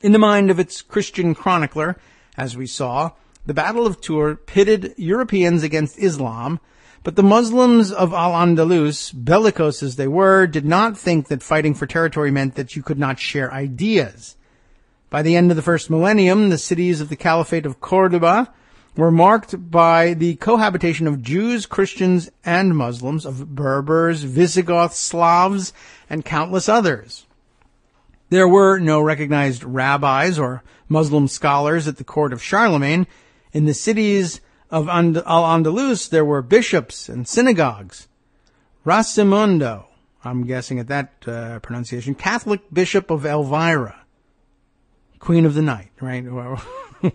In the mind of its Christian chronicler, as we saw, the Battle of Tours pitted Europeans against Islam, but the Muslims of Al-Andalus, bellicose as they were, did not think that fighting for territory meant that you could not share ideas. By the end of the first millennium, the cities of the Caliphate of Cordoba were marked by the cohabitation of Jews, Christians, and Muslims, of Berbers, Visigoths, Slavs, and countless others. There were no recognized rabbis or Muslim scholars at the court of Charlemagne. In the cities of Al-Andalus, there were bishops and synagogues. Rasimundo, I'm guessing at that pronunciation, Catholic Bishop of Elvira, Queen of the Night, right?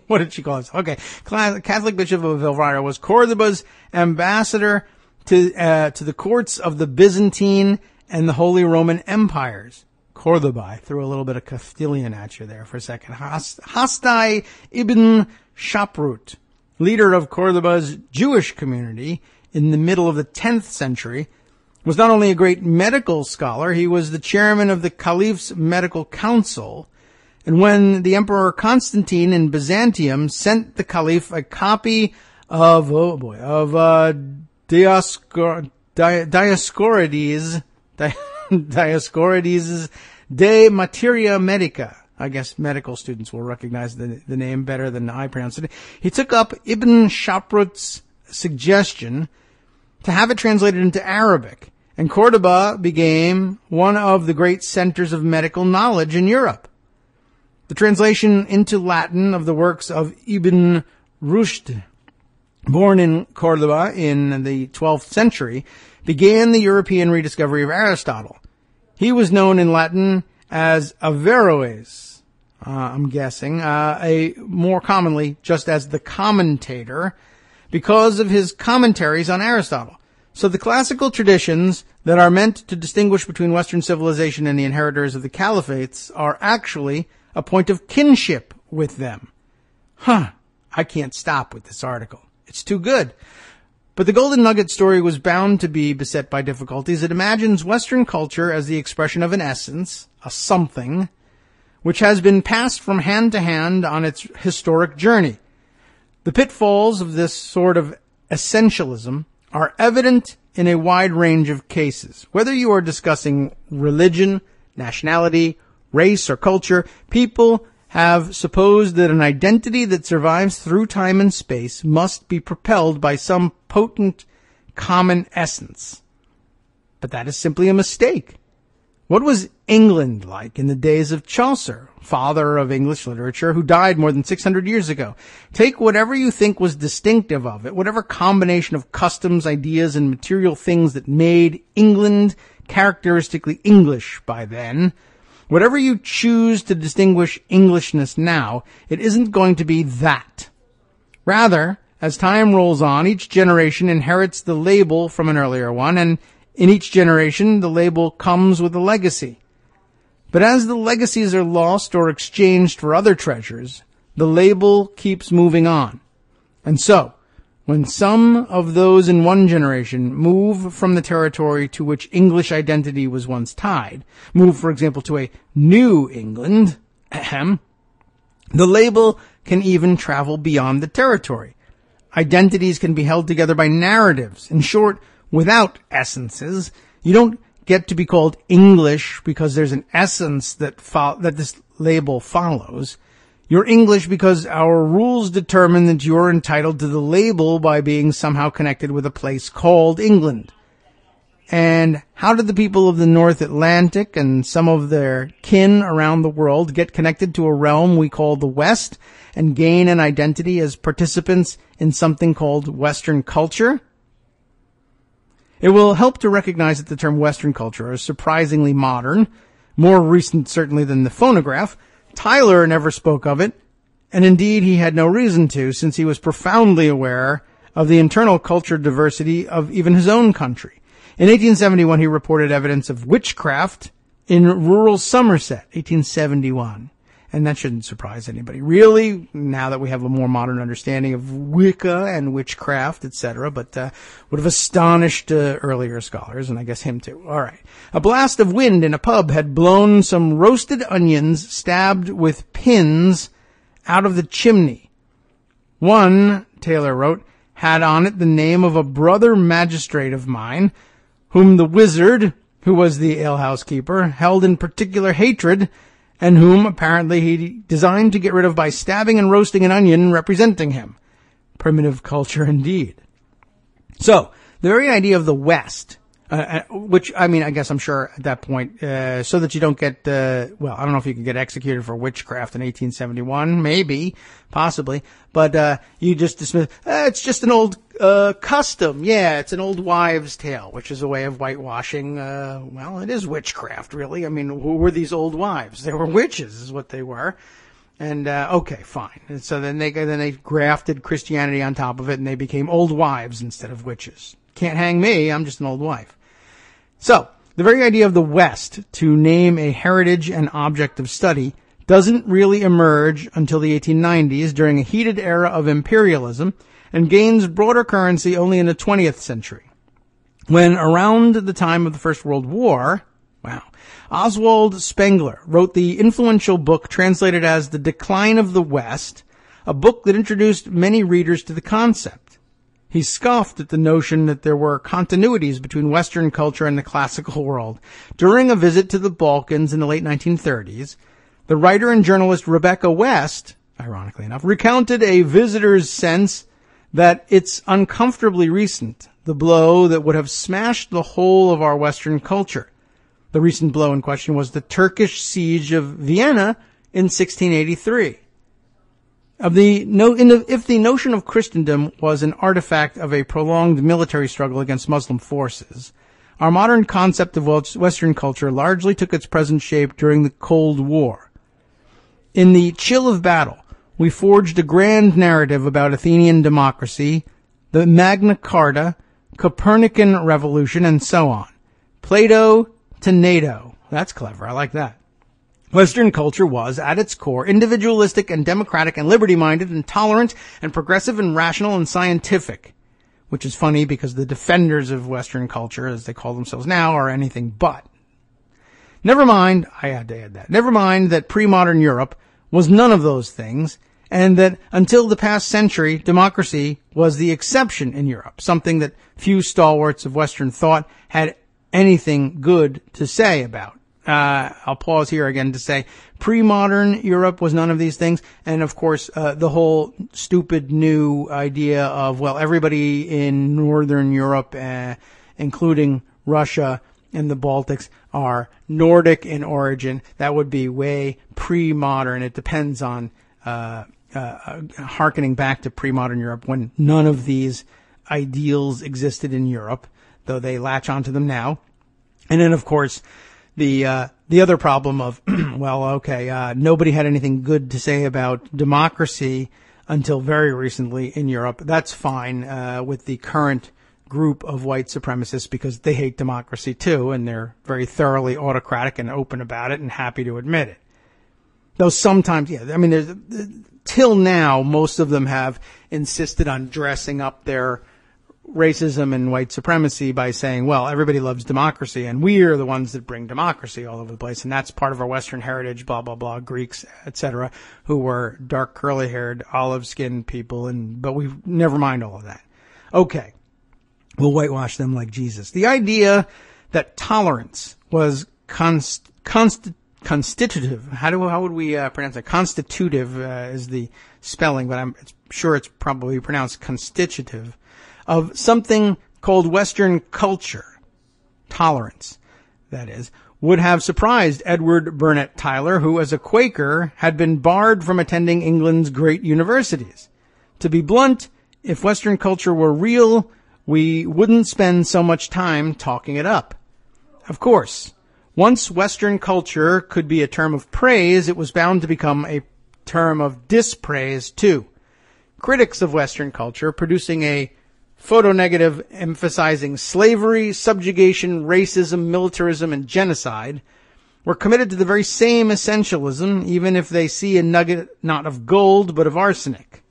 What did she call us? Okay. Catholic Bishop of Elvira was Cordoba's ambassador to the courts of the Byzantine and the Holy Roman Empires. Cordoba. I threw a little bit of Castilian at you there for a second. Hasdai ibn Shaprut, leader of Cordoba's Jewish community in the middle of the 10th century, was not only a great medical scholar, he was the chairman of the Caliph's medical council. And when the Emperor Constantine in Byzantium sent the Caliph a copy of Dioscorides De Materia Medica, I guess medical students will recognize the name better than I pronounce it, he took up Ibn Shaprut's suggestion to have it translated into Arabic, and Cordoba became one of the great centers of medical knowledge in Europe. The translation into Latin of the works of Ibn Rushd, born in Cordoba in the 12th century, began the European rediscovery of Aristotle. He was known in Latin as Averroes. I'm guessing, more commonly just as the commentator, because of his commentaries on Aristotle. So the classical traditions that are meant to distinguish between Western civilization and the inheritors of the caliphates are actually a point of kinship with them. I can't stop with this article. It's too good. But the Golden Nugget story was bound to be beset by difficulties. It imagines Western culture as the expression of an essence, a something, which has been passed from hand to hand on its historic journey. The pitfalls of this sort of essentialism are evident in a wide range of cases. Whether you are discussing religion, nationality, race, or culture, people have supposed that an identity that survives through time and space must be propelled by some potent common essence. But that is simply a mistake. What was England like in the days of Chaucer, father of English literature, who died more than 600 years ago? Take whatever you think was distinctive of it, whatever combination of customs, ideas, and material things that made England characteristically English by then. Whatever you choose to distinguish Englishness now, it isn't going to be that. Rather, as time rolls on, each generation inherits the label from an earlier one, and in each generation, the label comes with a legacy. But as the legacies are lost or exchanged for other treasures, the label keeps moving on. And so, when some of those in one generation move from the territory to which English identity was once tied, move, for example, to a New England, the label can even travel beyond the territory. Identities can be held together by narratives. In short, without essences, you don't get to be called English because there's an essence that this label follows. You're English because our rules determine that you're entitled to the label by being somehow connected with a place called England. And how did the people of the North Atlantic and some of their kin around the world get connected to a realm we call the West and gain an identity as participants in something called Western culture? It will help to recognize that the term Western culture is surprisingly modern, more recent certainly than the phonograph. Tyler never spoke of it, and indeed he had no reason to, since he was profoundly aware of the internal culture diversity of even his own country. In 1871, he reported evidence of witchcraft in rural Somerset, 1871. And that shouldn't surprise anybody, really, now that we have a more modern understanding of Wicca and witchcraft, etc., but would have astonished earlier scholars, and I guess him too. All right. A blast of wind in a pub had blown some roasted onions stabbed with pins out of the chimney. One, Taylor wrote, had on it the name of a brother magistrate of mine, whom the wizard, who was the alehouse keeper, held in particular hatred, and whom apparently he designed to get rid of by stabbing and roasting an onion representing him. Primitive culture indeed. So, the very idea of the West, which, I mean, I guess I'm sure at that point, so that you don't get, well, I don't know if you can get executed for witchcraft in 1871, maybe, possibly, but you just dismiss, it's just an old custom. Yeah, it's an old wives' tale, which is a way of whitewashing, well, it is witchcraft, really. I mean, who were these old wives? They were witches, is what they were. And, okay, fine. And so then they grafted Christianity on top of it, and they became old wives instead of witches. Can't hang me, I'm just an old wife. So, the very idea of the West to name a heritage and object of study doesn't really emerge until the 1890s during a heated era of imperialism and gains broader currency only in the 20th century. When around the time of the First World War, Oswald Spengler wrote the influential book translated as The Decline of the West, a book that introduced many readers to the concept. He scoffed at the notion that there were continuities between Western culture and the classical world. During a visit to the Balkans in the late 1930s, the writer and journalist Rebecca West, ironically enough, recounted a visitor's sense that it's uncomfortably recent, the blow that would have smashed the whole of our Western culture. The recent blow in question was the Turkish siege of Vienna in 1683. If the notion of Christendom was an artifact of a prolonged military struggle against Muslim forces, our modern concept of Western culture largely took its present shape during the Cold War. In the chill of battle, we forged a grand narrative about Athenian democracy, the Magna Carta, Copernican revolution, and so on. Plato to NATO. That's clever. I like that. Western culture was, at its core, individualistic and democratic and liberty-minded and tolerant and progressive and rational and scientific. Which is funny because the defenders of Western culture, as they call themselves now, are anything but. Never mind, I had to add that, never mind that pre-modern Europe was none of those things, and that until the past century, democracy was the exception in Europe, something that few stalwarts of Western thought had anything good to say about. I'll pause here again to say pre-modern Europe was none of these things. And of course, the whole stupid new idea of, well, everybody in Northern Europe, including Russia and the Baltics, are Nordic in origin. That would be way pre-modern. It depends on, hearkening back to pre-modern Europe when none of these ideals existed in Europe, though they latch onto them now. And then, of course, the other problem of, nobody had anything good to say about democracy until very recently in Europe. That's fine, with the current group of white supremacists because they hate democracy too, and they're very thoroughly autocratic and open about it and happy to admit it. Though sometimes, till now, most of them have insisted on dressing up their racism and white supremacy by saying, well, everybody loves democracy and we are the ones that bring democracy all over the place, and that's part of our Western heritage, blah, blah, blah, Greeks, etc., who were dark, curly-haired, olive-skinned people, but we never mind all of that. Okay, we'll whitewash them like Jesus. The idea that tolerance was constitutive, how would we pronounce it? Constitutive is the spelling, but I'm sure it's probably pronounced constitutive, of something called Western culture, tolerance, that is, would have surprised Edward Burnett Tyler, who as a Quaker had been barred from attending England's great universities. To be blunt, if Western culture were real, we wouldn't spend so much time talking it up. Of course, once Western culture could be a term of praise, it was bound to become a term of dispraise too. Critics of Western culture producing a photonegative emphasizing slavery, subjugation, racism, militarism, and genocide were committed to the very same essentialism, even if they see a nugget not of gold but of arsenic.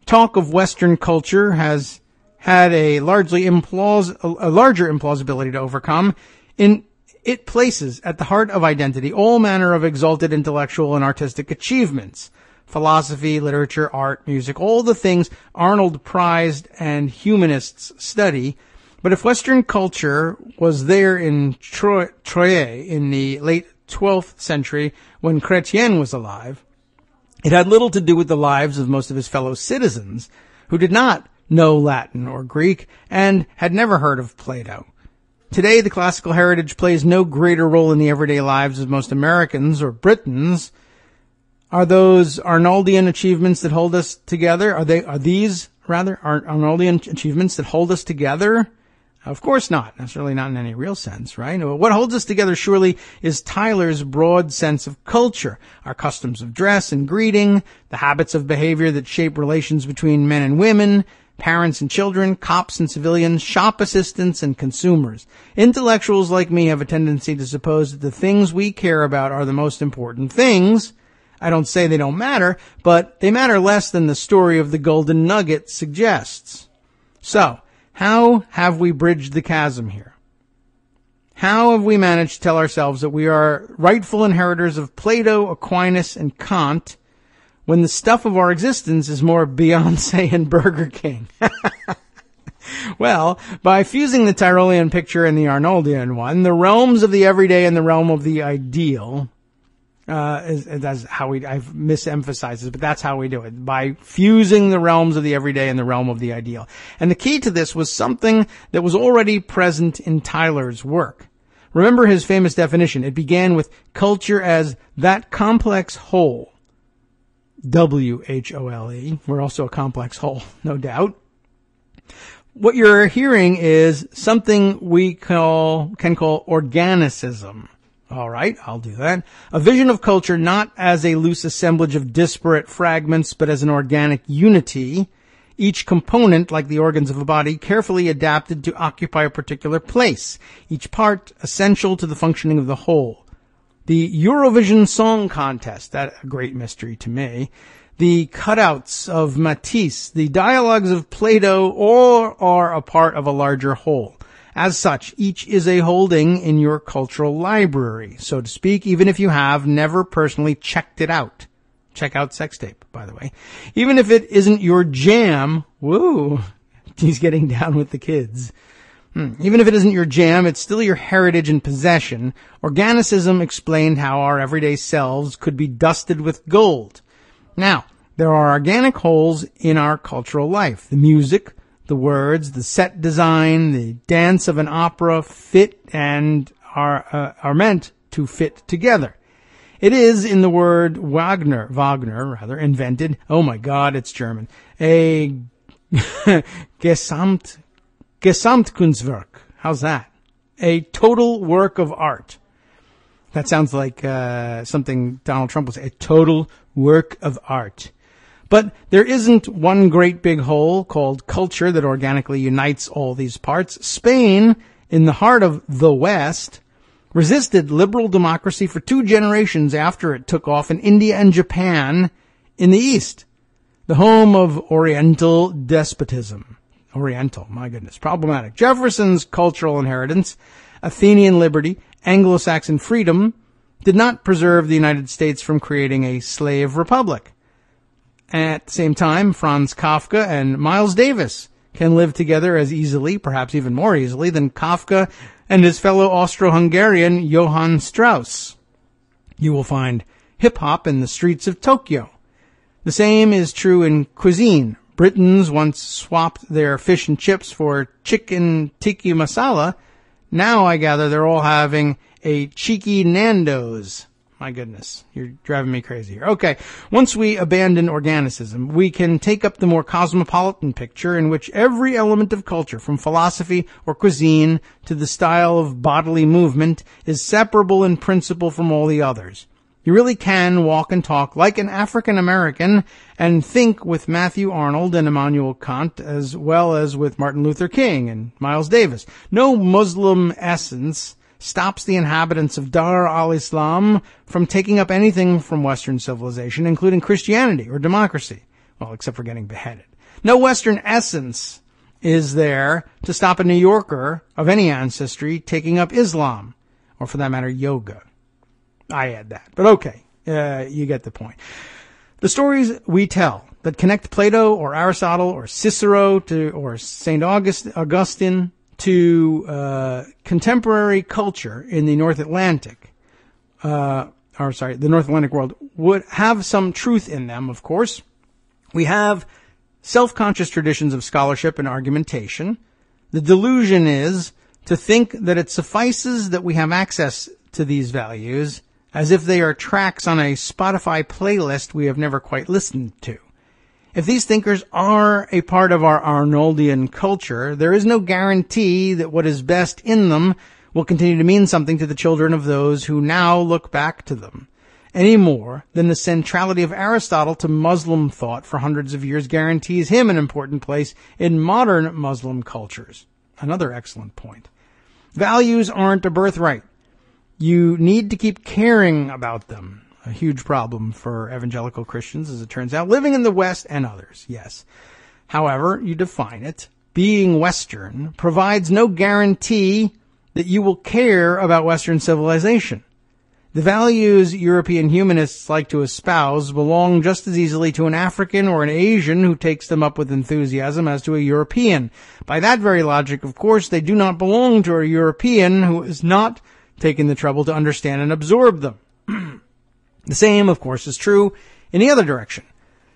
Talk of Western culture has had a larger implausibility to overcome. It places at the heart of identity all manner of exalted intellectual and artistic achievements. Philosophy, literature, art, music, all the things Arnold prized and humanists study. But if Western culture was there in Troyes in the late 12th century when Chrétien was alive, it had little to do with the lives of most of his fellow citizens who did not know Latin or Greek and had never heard of Plato. Today, the classical heritage plays no greater role in the everyday lives of most Americans or Britons. Are those Arnoldian achievements that hold us together? Are these Arnoldian achievements that hold us together? Of course not. Necessarily not in any real sense, right? What holds us together surely is Tyler's broad sense of culture, our customs of dress and greeting, the habits of behavior that shape relations between men and women, parents and children, cops and civilians, shop assistants and consumers. Intellectuals like me have a tendency to suppose that the things we care about are the most important things. I don't say they don't matter, but they matter less than the story of the golden nugget suggests. So, how have we bridged the chasm here? How have we managed to tell ourselves that we are rightful inheritors of Plato, Aquinas, and Kant when the stuff of our existence is more Beyonce and Burger King? Well, by fusing the Tyrolean picture and the Arnoldian one, the realms of the everyday and the realm of the ideal, that's how I've misemphasized it, but that's how we do it, by fusing the realms of the everyday and the realm of the ideal. And the key to this was something that was already present in Tyler's work. Remember his famous definition. It began with culture as that complex whole. W-H-O-L-E. We're also a complex whole, no doubt. What you're hearing is something we can call organicism. All right, I'll do that. A vision of culture not as a loose assemblage of disparate fragments, but as an organic unity, each component, like the organs of a body, carefully adapted to occupy a particular place, each part essential to the functioning of the whole. The Eurovision Song Contest, that a great mystery to me, the cutouts of Matisse, the dialogues of Plato, all are a part of a larger whole. As such, each is a holding in your cultural library, so to speak, even if you have never personally checked it out. Check out Sex Tape, by the way. Even if it isn't your jam, woo, he's getting down with the kids. Even if it isn't your jam, it's still your heritage and possession. Organicism explained how our everyday selves could be dusted with gold. Now, there are organic holes in our cultural life. The music, the words, the set design, the dance of an opera fit and are meant to fit together. It is, in the word Wagner, invented, oh my God, it's German, a Gesamtkunstwerk. How's that? A total work of art. That sounds like something Donald Trump would say, a total work of art. But there isn't one great big whole called culture that organically unites all these parts. Spain, in the heart of the West, resisted liberal democracy for 2 generations after it took off in India and Japan in the East, the home of Oriental despotism. Oriental, my goodness, problematic. Jefferson's cultural inheritance, Athenian liberty, Anglo-Saxon freedom, did not preserve the United States from creating a slave republic. At the same time, Franz Kafka and Miles Davis can live together as easily, perhaps even more easily, than Kafka and his fellow Austro-Hungarian Johann Strauss. You will find hip-hop in the streets of Tokyo. The same is true in cuisine. Britons once swapped their fish and chips for chicken tikka masala. Now I gather they're all having a cheeky Nando's. My goodness, you're driving me crazy here. Okay, once we abandon organicism, we can take up the more cosmopolitan picture in which every element of culture, from philosophy or cuisine to the style of bodily movement, is separable in principle from all the others. You really can walk and talk like an African American and think with Matthew Arnold and Immanuel Kant as well as with Martin Luther King and Miles Davis. No Muslim essence stops the inhabitants of Dar al-Islam from taking up anything from Western civilization, including Christianity or democracy. Well, except for getting beheaded. No Western essence is there to stop a New Yorker of any ancestry taking up Islam, or for that matter, yoga. I add that. But okay, you get the point. The stories we tell that connect Plato or Aristotle or Cicero to, or St. Augustine to contemporary culture in the North Atlantic, the North Atlantic world, would have some truth in them, of course. We have self-conscious traditions of scholarship and argumentation. The delusion is to think that it suffices that we have access to these values as if they are tracks on a Spotify playlist we have never quite listened to. If these thinkers are a part of our Arnoldian culture, there is no guarantee that what is best in them will continue to mean something to the children of those who now look back to them, any more than the centrality of Aristotle to Muslim thought for hundreds of years guarantees him an important place in modern Muslim cultures. Another excellent point. Values aren't a birthright. You need to keep caring about them. A huge problem for evangelical Christians, as it turns out, living in the West and others, yes. However you define it, being Western provides no guarantee that you will care about Western civilization. The values European humanists like to espouse belong just as easily to an African or an Asian who takes them up with enthusiasm as to a European. By that very logic, of course, they do not belong to a European who has not taken the trouble to understand and absorb them. The same, of course, is true in the other direction.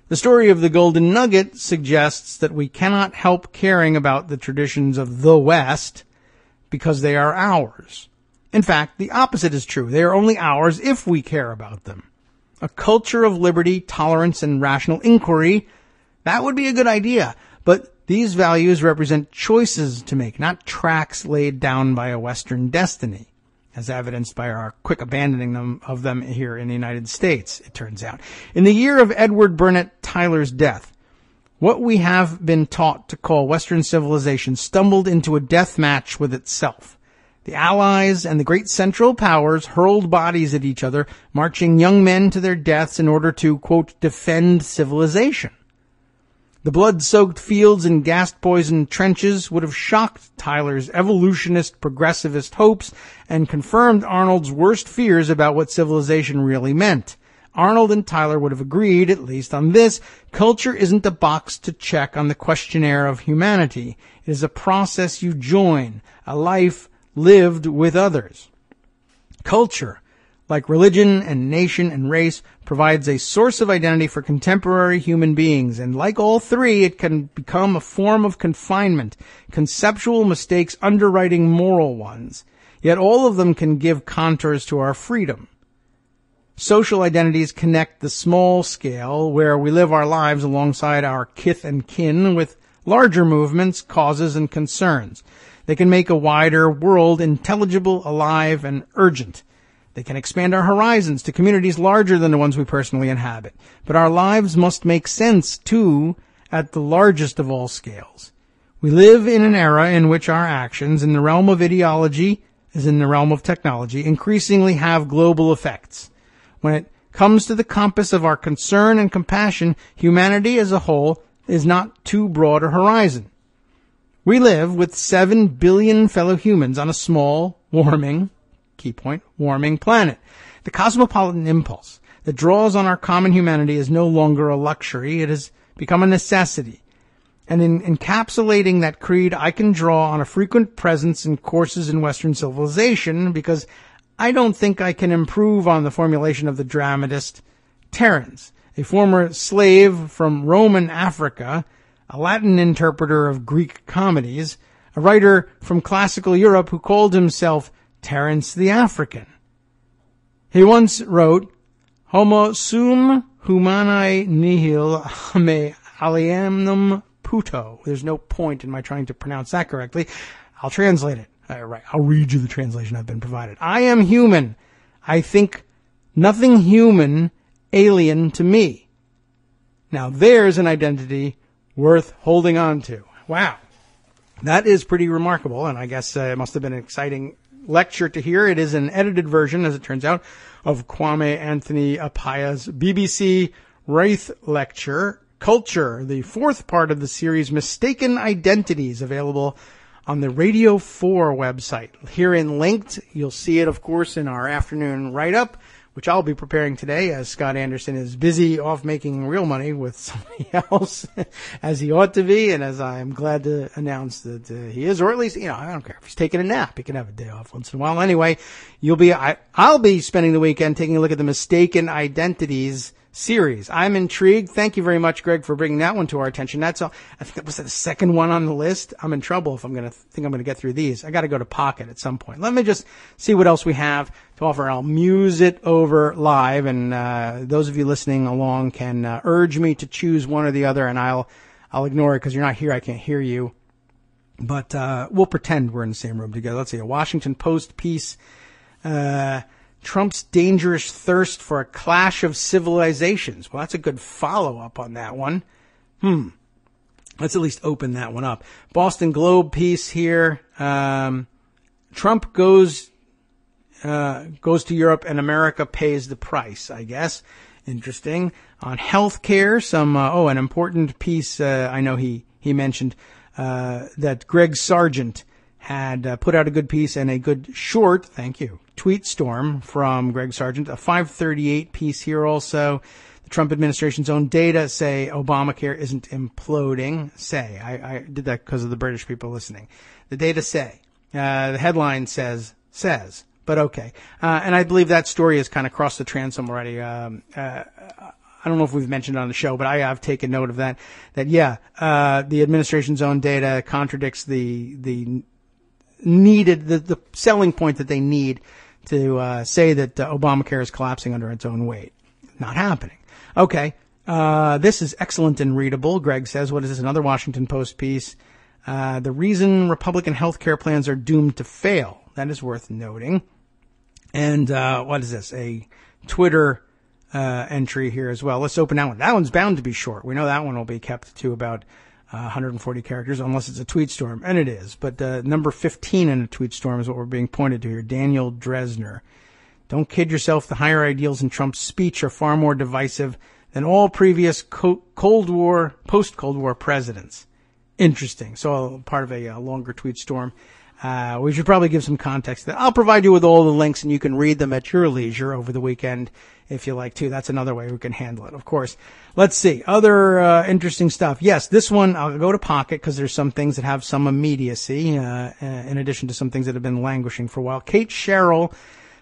The story of the Golden Nugget suggests that we cannot help caring about the traditions of the West because they are ours. In fact, the opposite is true. They are only ours if we care about them. A culture of liberty, tolerance, and rational inquiry, that would be a good idea. But these values represent choices to make, not tracks laid down by a Western destiny. as evidenced by our quick abandoning of them here in the United States, it turns out. In the year of Edward Burnett Tyler's death, what we have been taught to call Western civilization stumbled into a death match with itself. The Allies and the great Central Powers hurled bodies at each other, marching young men to their deaths in order to, quote, defend civilization. The blood-soaked fields and gas-poisoned trenches would have shocked Tyler's evolutionist, progressivist hopes and confirmed Arnold's worst fears about what civilization really meant. Arnold and Tyler would have agreed, at least on this: culture isn't a box to check on the questionnaire of humanity. It is a process you join, a life lived with others. Culture, like religion and nation and race, provides a source of identity for contemporary human beings, and like all three, it can become a form of confinement, conceptual mistakes underwriting moral ones. Yet all of them can give contours to our freedom. Social identities connect the small scale, where we live our lives alongside our kith and kin, with larger movements, causes, and concerns. They can make a wider world intelligible, alive, and urgent. They can expand our horizons to communities larger than the ones we personally inhabit. But our lives must make sense, too, at the largest of all scales. We live in an era in which our actions, in the realm of ideology, as in the realm of technology, increasingly have global effects. When it comes to the compass of our concern and compassion, humanity as a whole is not too broad a horizon. We live with 7 billion fellow humans on a small, warming, key point, warming planet. The cosmopolitan impulse that draws on our common humanity is no longer a luxury. It has become a necessity. And in encapsulating that creed, I can draw on a frequent presence in courses in Western civilization, because I don't think I can improve on the formulation of the dramatist Terence, a former slave from Roman Africa, a Latin interpreter of Greek comedies, a writer from classical Europe who called himself Terence the African. He once wrote, Homo sum humanae nihil me alienum puto. There's no point in my trying to pronounce that correctly. I'll translate it. Right, I'll read you the translation I've been provided. I am human. I think nothing human alien to me. Now there's an identity worth holding on to. Wow. That is pretty remarkable, and I guess it must have been an exciting lecture to hear. It is an edited version, as it turns out, of Kwame Anthony Apaya's BBC Wraith lecture, Culture, the fourth part of the series Mistaken Identities, available on the Radio 4 website. Herein linked, you'll see it, of course, in our afternoon write-up, which I'll be preparing today, as Scott Anderson is busy off making real money with somebody else, as he ought to be, and as I'm glad to announce that he is, or at least, I don't care if he's taking a nap. He can have a day off once in a while. Anyway, I'll be spending the weekend taking a look at the Mistaken Identities series. I'm intrigued. Thank you very much, Greg, for bringing that one to our attention. That's all. I think that was the second one on the list. I'm in trouble if I'm going to get through these. I got to go to Pocket at some point. Let me just see what else we have to offer. I'll muse it over live, and those of you listening along can urge me to choose one or the other, and I'll ignore it because you're not here. I can't hear you. But we'll pretend we're in the same room together. Let's see, a Washington Post piece. Trump's dangerous thirst for a clash of civilizations. Well, that's a good follow-up on that one. Let's at least open that one up. Boston Globe piece here. Trump goes to Europe and America pays the price, I guess. Interesting. On healthcare, an important piece, I know he mentioned, that Greg Sargent had put out a good piece and a good short, thank you, tweet storm from Greg Sargent. A 538 piece here also. The Trump administration's own data say Obamacare isn't imploding. I did that because of the British people listening. The data say. The headline says, but okay. And I believe that story has kind of crossed the transom already. I don't know if we've mentioned it on the show, but I have taken note of that. The administration's own data contradicts the selling point that they need to say that Obamacare is collapsing under its own weight. Not happening. Okay. This is excellent and readable. Greg says, what is this? Another Washington Post piece. The reason Republican health care plans are doomed to fail. That is worth noting. And what is this? A Twitter entry here as well. Let's open that one. That one's bound to be short. We know that one will be kept to about 140 characters, unless it's a tweet storm, and it is. But number 15 in a tweet storm is what we're being pointed to here. Daniel Dresner. Don't kid yourself. The higher ideals in Trump's speech are far more divisive than all previous post-Cold War presidents. Interesting. So part of a longer tweet storm. We should probably give some context. I'll provide you with all the links, and you can read them at your leisure over the weekend if you like to. That's another way we can handle it, of course. Let's see. Other interesting stuff. Yes, this one, I'll go to Pocket because there's some things that have some immediacy, in addition to some things that have been languishing for a while. Kate Sherrill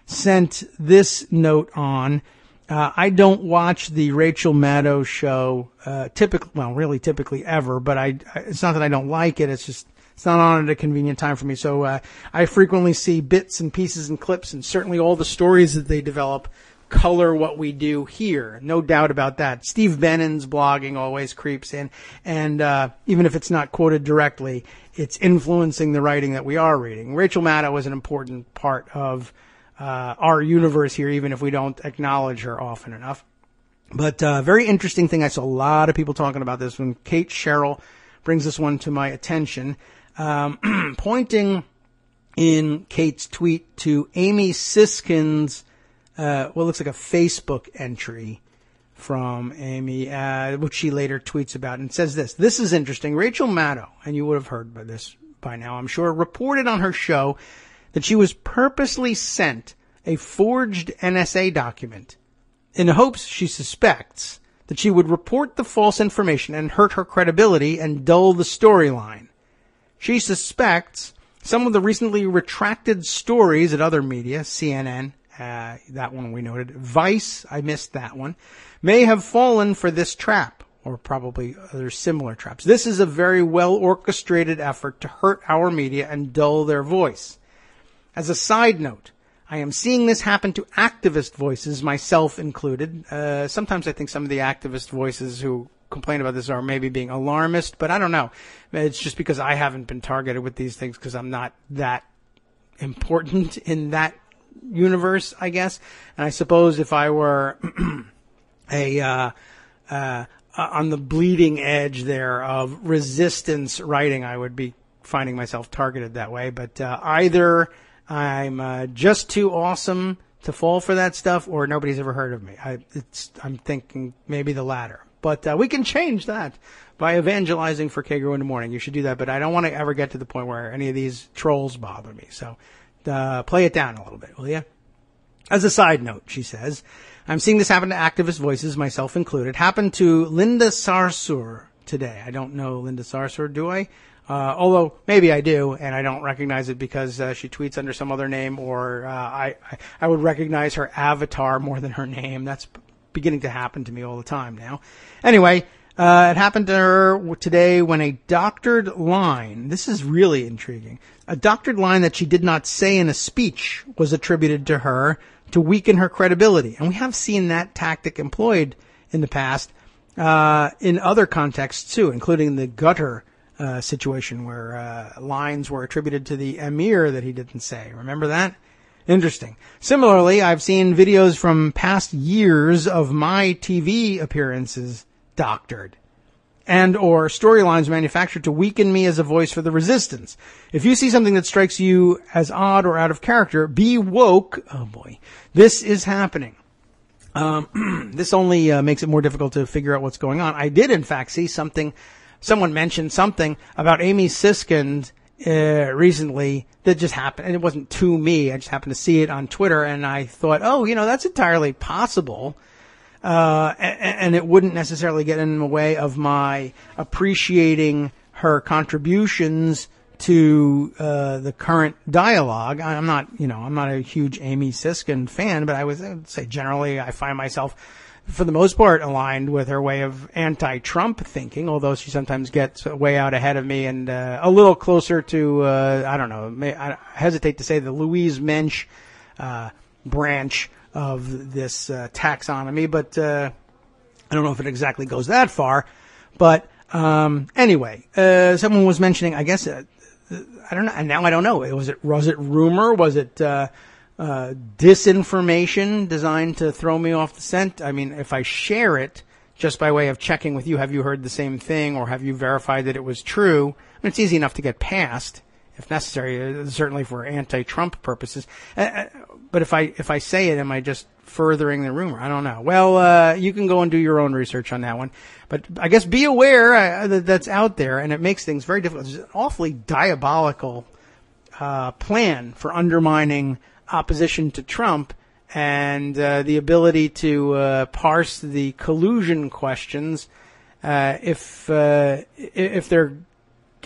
sent this note on. I don't watch the Rachel Maddow show, typically ever, but it's not that I don't like it. It's just, it's not on at a convenient time for me. So, I frequently see bits and pieces and clips, and certainly all the stories that they develop color what we do here. No doubt about that. Steve Bannon's blogging always creeps in, and, even if it's not quoted directly, it's influencing the writing that we are reading. Rachel Maddow is an important part of our universe here, even if we don't acknowledge her often enough. But very interesting thing. I saw a lot of people talking about this when Kate Sherrill brings this one to my attention, pointing in Kate's tweet to Amy Siskin's, what looks like a Facebook entry from Amy, which she later tweets about, and says this. This is interesting. Rachel Maddow, and you would have heard by this by now, I'm sure, reported on her show that she was purposely sent a forged NSA document in hopes, she suspects, that she would report the false information and hurt her credibility and dull the storyline. She suspects some of the recently retracted stories at other media, CNN, that one we noted, Vice, I missed that one, may have fallen for this trap, or probably other similar traps. This is a very well orchestrated effort to hurt our media and dull their voice. As a side note, I am seeing this happen to activist voices, myself included. Sometimes I think some of the activist voices who complain about this are maybe being alarmist, but I don't know. It's just because I haven't been targeted with these things because I'm not that important in that universe, I guess. And I suppose if I were on the bleeding edge there of resistance writing, I would be finding myself targeted that way. But either I'm just too awesome to fall for that stuff, or nobody's ever heard of me. I'm thinking maybe the latter. But we can change that by evangelizing for Kagro in the morning. You should do that, but I don't want to ever get to the point where any of these trolls bother me. So play it down a little bit, will you? As a side note, she says, I'm seeing this happen to activist voices, myself included. Happened to Linda Sarsour today. I don't know Linda Sarsour, do I? Although maybe I do, and I don't recognize it because she tweets under some other name, or I would recognize her avatar more than her name. That's beginning to happen to me all the time now. Anyway, it happened to her today when a doctored line, this is really intriguing, a doctored line that she did not say in a speech was attributed to her to weaken her credibility. And we have seen that tactic employed in the past in other contexts too, including the gutter situation where lines were attributed to the emir that he didn't say. Remember that? Interesting. Similarly, I've seen videos from past years of my TV appearances doctored and or storylines manufactured to weaken me as a voice for the resistance. If you see something that strikes you as odd or out of character, be woke. Oh boy. This is happening. This only makes it more difficult to figure out what's going on. I did in fact see something. Someone mentioned something about Amy Siskin recently that just happened, and it wasn't to me. I just happened to see it on Twitter, and I thought, oh, that's entirely possible, and it wouldn't necessarily get in the way of my appreciating her contributions to the current dialogue. I'm not a huge Amy Siskin fan, but I would say generally I find myself, for the most part, aligned with her way of anti-Trump thinking, although she sometimes gets way out ahead of me and a little closer to, I hesitate to say the Louise Mensch branch of this taxonomy, but I don't know if it exactly goes that far. But anyway, someone was mentioning, I guess, I don't know, and now I don't know. Was it rumor? Was it disinformation designed to throw me off the scent. I mean, if I share it just by way of checking with you, have you heard the same thing, or have you verified that it was true? I mean, it's easy enough to get past, if necessary, certainly for anti-Trump purposes. But if I say it, am I just furthering the rumor? I don't know. Well, you can go and do your own research on that one. But I guess be aware that that's out there, and it makes things very difficult. It's an awfully diabolical plan for undermining opposition to Trump, and the ability to parse the collusion questions if they're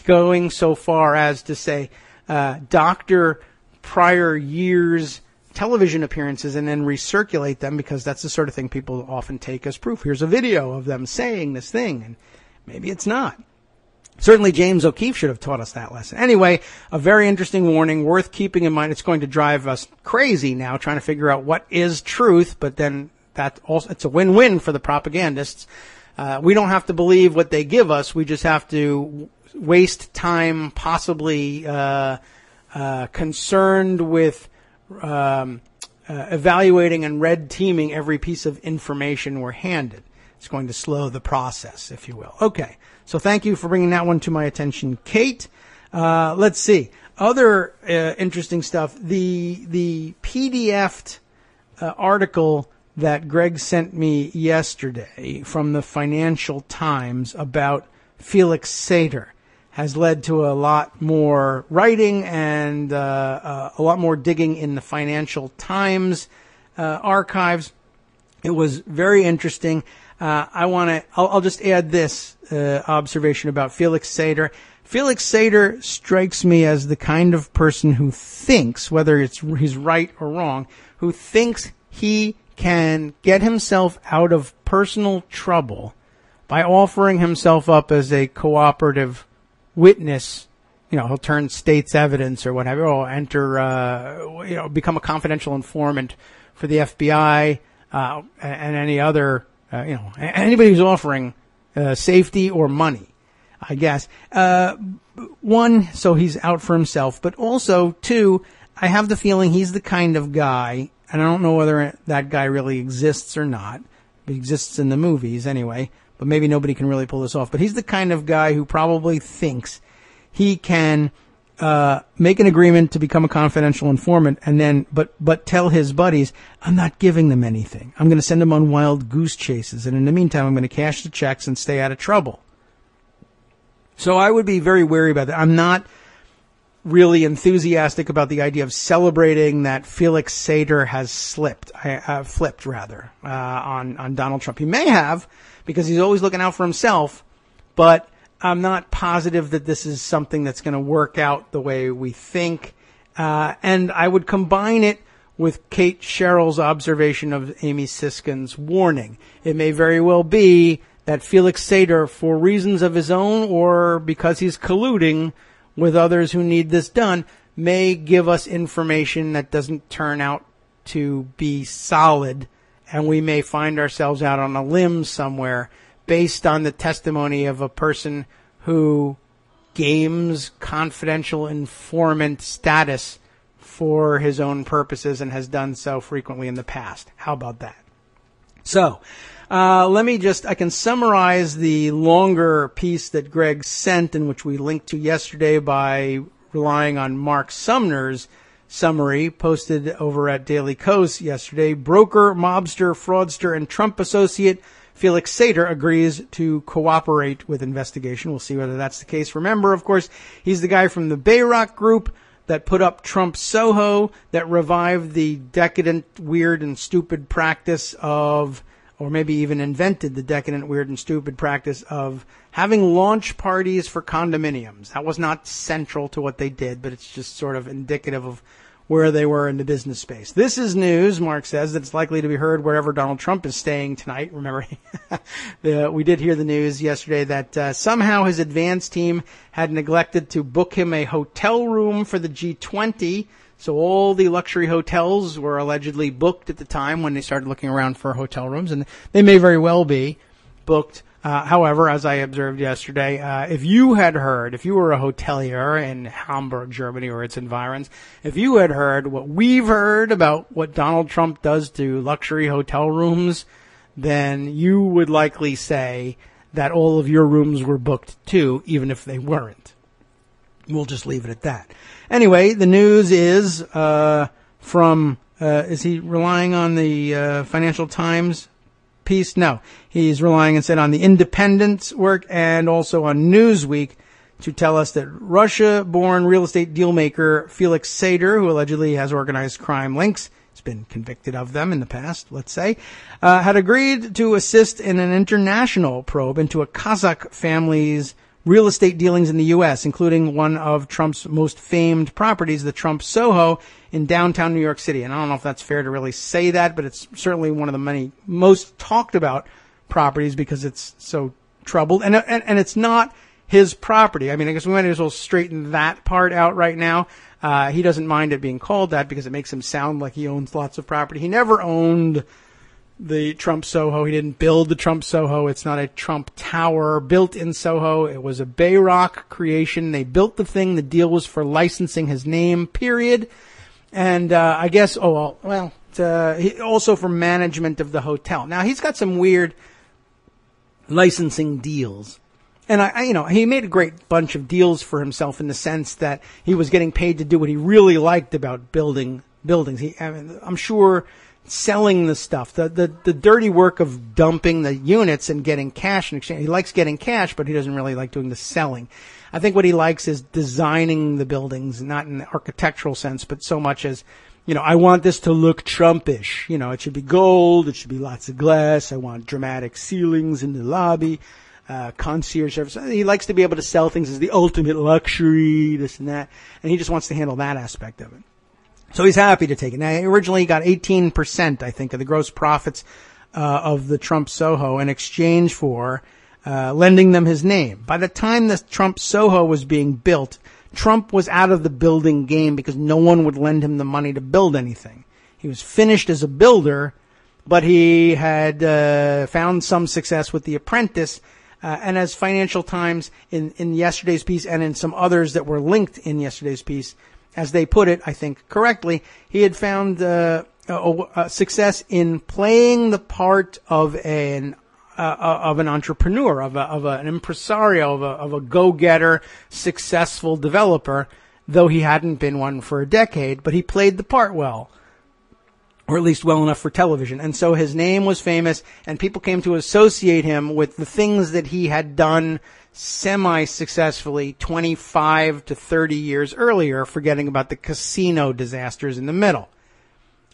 going so far as to say doctor prior years' television appearances and then recirculate them, because that's the sort of thing people often take as proof. Here's a video of them saying this thing, and maybe it's not. Certainly James O'Keefe should have taught us that lesson. Anyway, a very interesting warning, worth keeping in mind. It's going to drive us crazy now trying to figure out what is truth, but then that also, it's a win-win for the propagandists. We don't have to believe what they give us. We just have to waste time possibly concerned with evaluating and red teaming every piece of information we're handed. It's going to slow the process, if you will. Okay. So thank you for bringing that one to my attention, Kate. Let's see. Other interesting stuff. The PDF'd article that Greg sent me yesterday from the Financial Times about Felix Sater has led to a lot more writing and a lot more digging in the Financial Times archives. It was very interesting. I'll just add this observation about Felix Sater. Felix Sater strikes me as the kind of person who thinks, whether he's right or wrong, who thinks he can get himself out of personal trouble by offering himself up as a cooperative witness. You know, he'll turn state's evidence or whatever, or enter, become a confidential informant for the FBI and any other. Anybody who's offering safety or money, I guess. One, so he's out for himself, but also, two, I have the feeling he's the kind of guy, and I don't know whether that guy really exists or not. He exists in the movies anyway, but maybe nobody can really pull this off. But he's the kind of guy who probably thinks he can make an agreement to become a confidential informant, and then, but tell his buddies, I'm not giving them anything. I'm going to send them on wild goose chases, and in the meantime, I'm going to cash the checks and stay out of trouble. So I would be very wary about that. I'm not really enthusiastic about the idea of celebrating that Felix Sater has flipped on Donald Trump. He may have, because he's always looking out for himself, but I'm not positive that this is something that's going to work out the way we think. And I would combine it with Kate Sherrill's observation of Amy Siskin's warning. It may very well be that Felix Sater, for reasons of his own or because he's colluding with others who need this done, may give us information that doesn't turn out to be solid, and we may find ourselves out on a limb somewhere based on the testimony of a person who games confidential informant status for his own purposes and has done so frequently in the past. How about that? So, I can summarize the longer piece that Greg sent, and which we linked to yesterday, by relying on Mark Sumner's summary posted over at Daily Kos yesterday. Broker, mobster, fraudster, and Trump associate Felix Sater agrees to cooperate with investigation. We'll see whether that's the case. Remember, of course, he's the guy from the Bayrock Group that put up Trump Soho, that revived the decadent, weird, and stupid practice of, or maybe even invented the decadent, weird, and stupid practice of having launch parties for condominiums. That was not central to what they did, but it's just sort of indicative of where they were in the business space. This is news, Mark says, that it's likely to be heard wherever Donald Trump is staying tonight. Remember, we did hear the news yesterday that somehow his advance team had neglected to book him a hotel room for the G20. So all the luxury hotels were allegedly booked at the time when they started looking around for hotel rooms, and they may very well be booked. However, as I observed yesterday, if you were a hotelier in Hamburg, Germany, or its environs, if you had heard what we've heard about what Donald Trump does to luxury hotel rooms, then you would likely say that all of your rooms were booked too, even if they weren't. We'll just leave it at that. Anyway, the news is is he relying on the Financial Times piece? No, he's relying instead on the Independent's work and also on Newsweek to tell us that Russia-born real estate dealmaker Felix Sater, who allegedly has organized crime links, he's been convicted of them in the past, let's say, had agreed to assist in an international probe into a Kazakh family's real estate dealings in the U.S., including one of Trump's most famed properties, the Trump Soho in downtown New York City. And I don't know if that's fair to really say that, but it's certainly one of the many most talked about properties because it's so troubled. And it's not his property. I mean, I guess we might as well straighten that part out right now. He doesn't mind it being called that because it makes him sound like he owns lots of property. He never owned the Trump Soho. He didn't build the Trump Soho. It's not a Trump Tower built in Soho. It was a Bayrock creation. They built the thing. The deal was for licensing his name, period. And I guess, also for management of the hotel. Now, he's got some weird licensing deals. And he made a great bunch of deals for himself in the sense that he was getting paid to do what he really liked about building buildings. I'm sure selling the stuff, the dirty work of dumping the units and getting cash in exchange. He likes getting cash, but he doesn't really like doing the selling. I think what he likes is designing the buildings, not in the architectural sense, but so much as, I want this to look Trumpish. It should be gold. It should be lots of glass. I want dramatic ceilings in the lobby, concierge service. He likes to be able to sell things as the ultimate luxury, this and that. And he just wants to handle that aspect of it. So he's happy to take it. Now, he originally got 18%, I think, of the gross profits of the Trump Soho in exchange for lending them his name. By the time the Trump Soho was being built, Trump was out of the building game because no one would lend him the money to build anything. He was finished as a builder, but he had found some success with The Apprentice. And as Financial Times in yesterday's piece and in some others that were linked in yesterday's piece, as they put it, I think correctly, he had found success in playing the part of an entrepreneur, of an impresario, of a go-getter, successful developer, though he hadn't been one for a decade, but he played the part well, or at least well enough for television. And so his name was famous, and people came to associate him with the things that he had done semi-successfully 25 to 30 years earlier, forgetting about the casino disasters in the middle.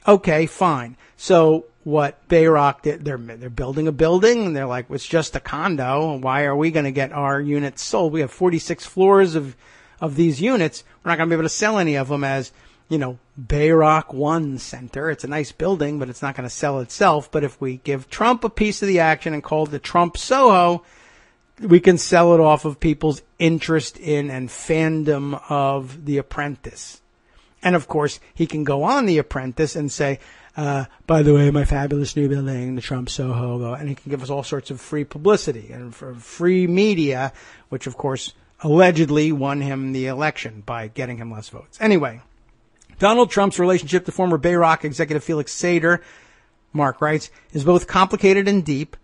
Okay, fine. So what Bayrock did, they're building a building, and they're like, it's just a condo. Why are we going to get our units sold? We have 46 floors of these units. We're not going to be able to sell any of them as, Bayrock One Center. It's a nice building, but it's not going to sell itself. But if we give Trump a piece of the action and call it the Trump Soho, we can sell it off of people's interest in and fandom of The Apprentice. And of course, he can go on The Apprentice and say, by the way, my fabulous new building, the Trump Soho, and he can give us all sorts of free publicity and for free media, which of course allegedly won him the election by getting him less votes. Anyway, Donald Trump's relationship to former Bayrock executive Felix Sater, Mark writes, is both complicated and deep.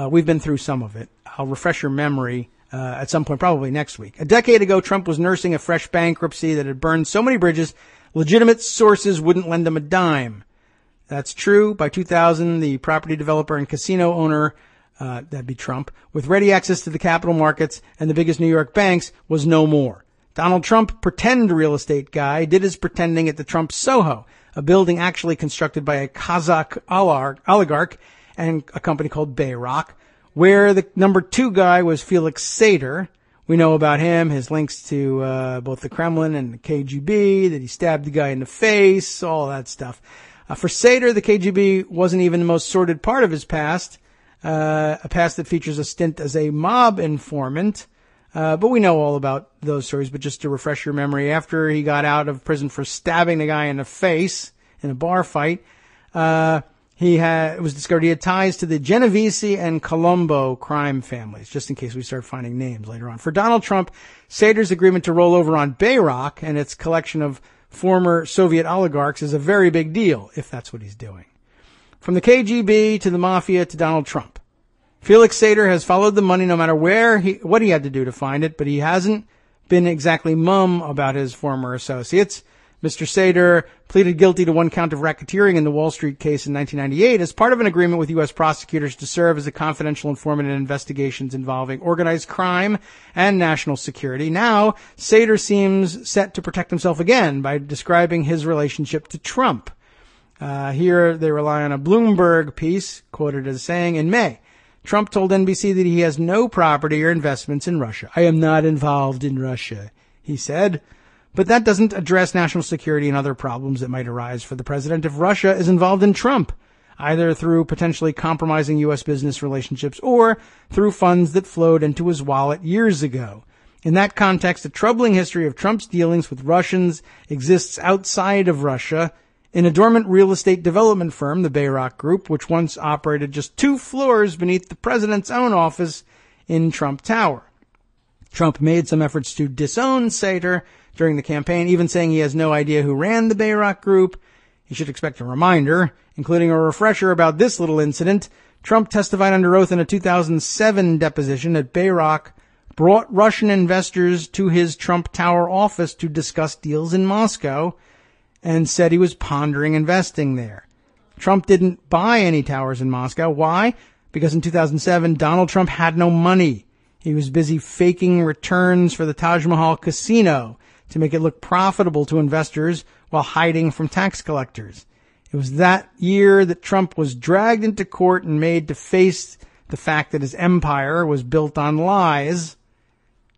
We've been through some of it. I'll refresh your memory at some point, probably next week. A decade ago, Trump was nursing a fresh bankruptcy that had burned so many bridges, legitimate sources wouldn't lend him a dime. That's true. By 2000, the property developer and casino owner, that'd be Trump, with ready access to the capital markets and the biggest New York banks, was no more. Donald Trump, pretend real estate guy, did his pretending at the Trump Soho, a building actually constructed by a Kazakh oligarch and a company called Bayrock, where the number two guy was Felix Sater. We know about him, his links to both the Kremlin and the KGB, that he stabbed the guy in the face, all that stuff. For Sater, the KGB wasn't even the most sordid part of his past, a past that features a stint as a mob informant. But we know all about those stories. But just to refresh your memory, after he got out of prison for stabbing the guy in the face in a bar fight, It was discovered he had ties to the Genovese and Colombo crime families, just in case we start finding names later on. For Donald Trump, Sater's agreement to roll over on Bayrock and its collection of former Soviet oligarchs is a very big deal, if that's what he's doing. From the KGB to the mafia to Donald Trump, Felix Sater has followed the money no matter what he had to do to find it, but he hasn't been exactly mum about his former associates. Mr. Sater pleaded guilty to one count of racketeering in the Wall Street case in 1998 as part of an agreement with U.S. prosecutors to serve as a confidential informant in investigations involving organized crime and national security. Now, Sater seems set to protect himself again by describing his relationship to Trump. Here they rely on a Bloomberg piece, quoted as saying, in May, Trump told NBC that he has no property or investments in Russia. I am not involved in Russia, he said. But that doesn't address national security and other problems that might arise for the president if Russia is involved in Trump, either through potentially compromising U.S. business relationships or through funds that flowed into his wallet years ago. In that context, a troubling history of Trump's dealings with Russians exists outside of Russia in a dormant real estate development firm, the Bayrock Group, which once operated just 2 floors beneath the president's own office in Trump Tower. Trump made some efforts to disown Sater during the campaign, even saying he has no idea who ran the Bayrock Group. He should expect a reminder, including a refresher about this little incident. Trump testified under oath in a 2007 deposition that Bayrock brought Russian investors to his Trump Tower office to discuss deals in Moscow and said he was pondering investing there. Trump didn't buy any towers in Moscow. Why? Because in 2007, Donald Trump had no money. He was busy faking returns for the Taj Mahal casino to make it look profitable to investors while hiding from tax collectors. It was that year that Trump was dragged into court and made to face the fact that his empire was built on lies.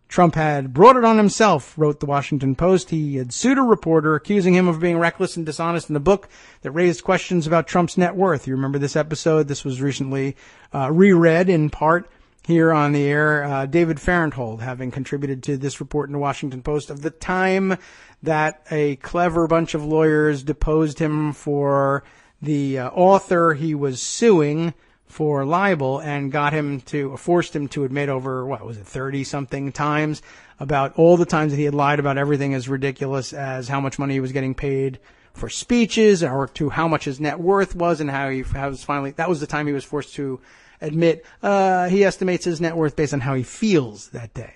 Trump had brought it on himself, wrote the Washington Post. He had sued a reporter accusing him of being reckless and dishonest in a book that raised questions about Trump's net worth. You remember this episode? This was recently reread in part here on the air. David Farenthold, having contributed to this report in the Washington Post of the time that a clever bunch of lawyers deposed him for the author he was suing for libel and forced him to admit over, 30-something times about all the times that he had lied about everything as ridiculous as how much money he was getting paid for speeches or to how much his net worth was and that was the time he was forced to admit he estimates his net worth based on how he feels that day.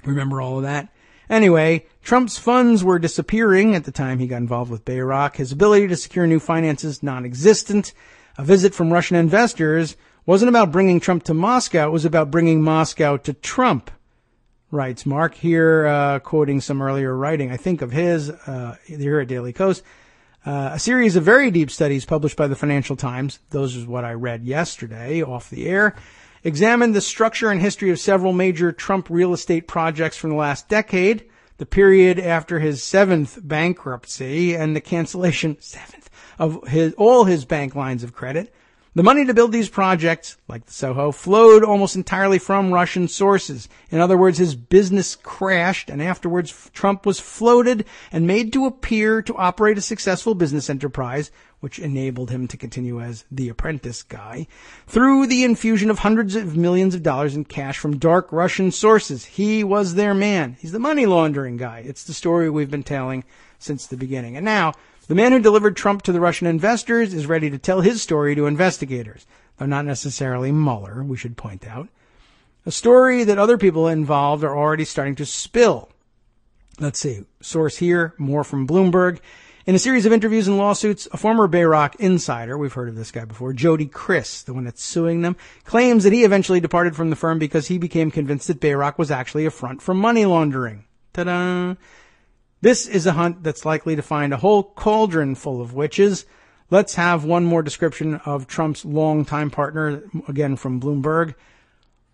Remember all of that? Anyway, Trump's funds were disappearing at the time he got involved with Bayrock. His ability to secure new finances non-existent. A visit from Russian investors wasn't about bringing Trump to Moscow. It was about bringing Moscow to Trump, writes Mark, here quoting some earlier writing, I think of his, here at Daily Kos. A series of very deep studies published by the Financial Times, those is what I read yesterday off the air, examined the structure and history of several major Trump real estate projects from the last decade, the period after his 7th bankruptcy and the cancellation, of all his bank lines of credit. The money to build these projects, like the Soho, flowed almost entirely from Russian sources. In other words, his business crashed, and afterwards Trump was floated and made to appear to operate a successful business enterprise, which enabled him to continue as the apprentice guy, through the infusion of hundreds of millions of dollars in cash from dark Russian sources. He was their man. He's the money laundering guy. It's the story we've been telling since the beginning. And now, the man who delivered Trump to the Russian investors is ready to tell his story to investigators, though not necessarily Mueller, we should point out. A story that other people involved are already starting to spill. Let's see. Source here, more from Bloomberg. In a series of interviews and lawsuits, a former Bayrock insider, we've heard of this guy before, Jody Chris, the one that's suing them, claims that he eventually departed from the firm because he became convinced that Bayrock was actually a front for money laundering. Ta-da! This is a hunt that's likely to find a whole cauldron full of witches. Let's have one more description of Trump's longtime partner, again from Bloomberg.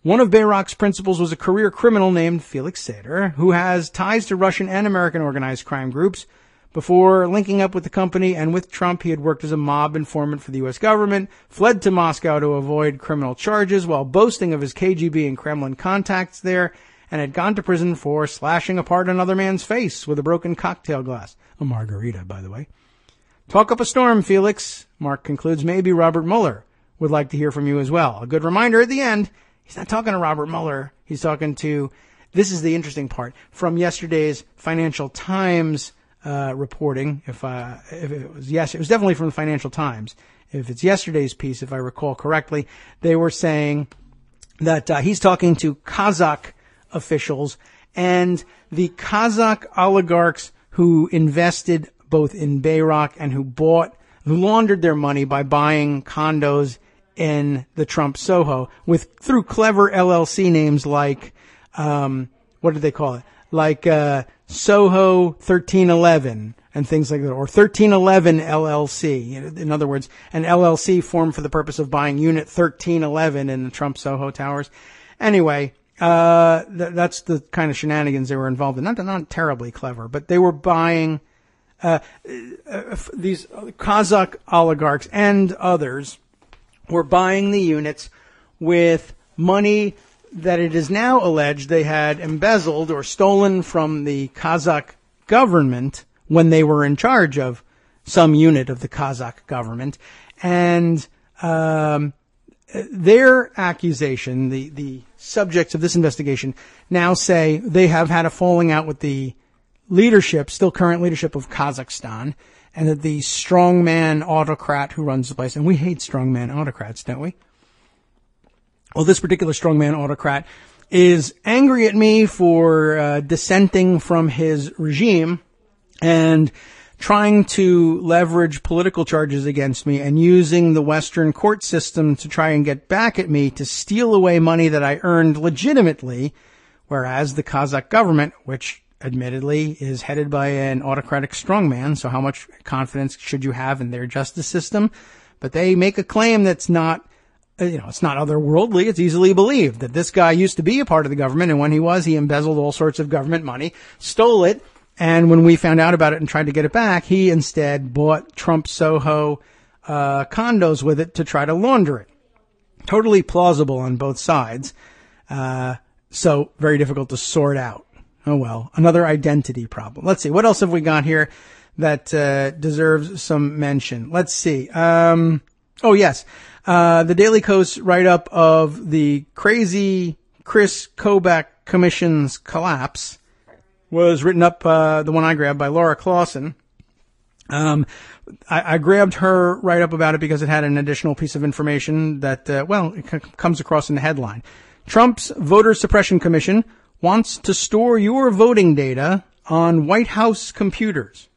One of Bayrock's principals was a career criminal named Felix Sater, who has ties to Russian and American organized crime groups. Before linking up with the company and with Trump, he had worked as a mob informant for the U.S. government, fled to Moscow to avoid criminal charges while boasting of his KGB and Kremlin contacts there, and had gone to prison for slashing apart another man's face with a broken cocktail glass. A margarita, by the way. Talk up a storm, Felix. Mark concludes, maybe Robert Mueller would like to hear from you as well. A good reminder at the end, he's not talking to Robert Mueller. He's talking to, this is the interesting part, from yesterday's Financial Times reporting. If it was, yes, it was definitely from the Financial Times. If it's yesterday's piece, if I recall correctly, they were saying that he's talking to Kazakh officials and the Kazakh oligarchs who invested both in Bayrock and who laundered their money by buying condos in the Trump Soho through clever LLC names like, what did they call it? Like, Soho 1311 and things like that, or 1311 LLC. In other words, an LLC formed for the purpose of buying unit 1311 in the Trump Soho Towers. Anyway, that's the kind of shenanigans they were involved in. Not terribly clever, but they were buying, these Kazakh oligarchs and others were buying the units with money that it is now alleged they had embezzled or stolen from the Kazakh government when they were in charge of some unit of the Kazakh government. And their accusation, the subjects of this investigation, now say they have had a falling out with the leadership, still current leadership of Kazakhstan, and that the strongman autocrat who runs the place, and we hate strongman autocrats, don't we? Well, this particular strongman autocrat is angry at me for dissenting from his regime and trying to leverage political charges against me and using the Western court system to try and get back at me to steal away money that I earned legitimately, whereas the Kazakh government, which admittedly is headed by an autocratic strongman, so how much confidence should you have in their justice system? But they make a claim that's not, it's not otherworldly. It's easily believed that this guy used to be a part of the government, and when he embezzled all sorts of government money, stole it, and when we found out about it and tried to get it back, he instead bought Trump Soho condos with it to try to launder it. Totally plausible on both sides, so very difficult to sort out. Oh well, another identity problem. Let's see, what else have we got here that deserves some mention? Let's see. Oh yes, the Daily Kos write-up of the crazy Chris Kobach Commission's collapse was written up, the one I grabbed, by Laura Clausen. I grabbed her write-up about it because it had an additional piece of information that, it comes across in the headline. Trump's Voter Suppression Commission wants to store your voting data on White House computers.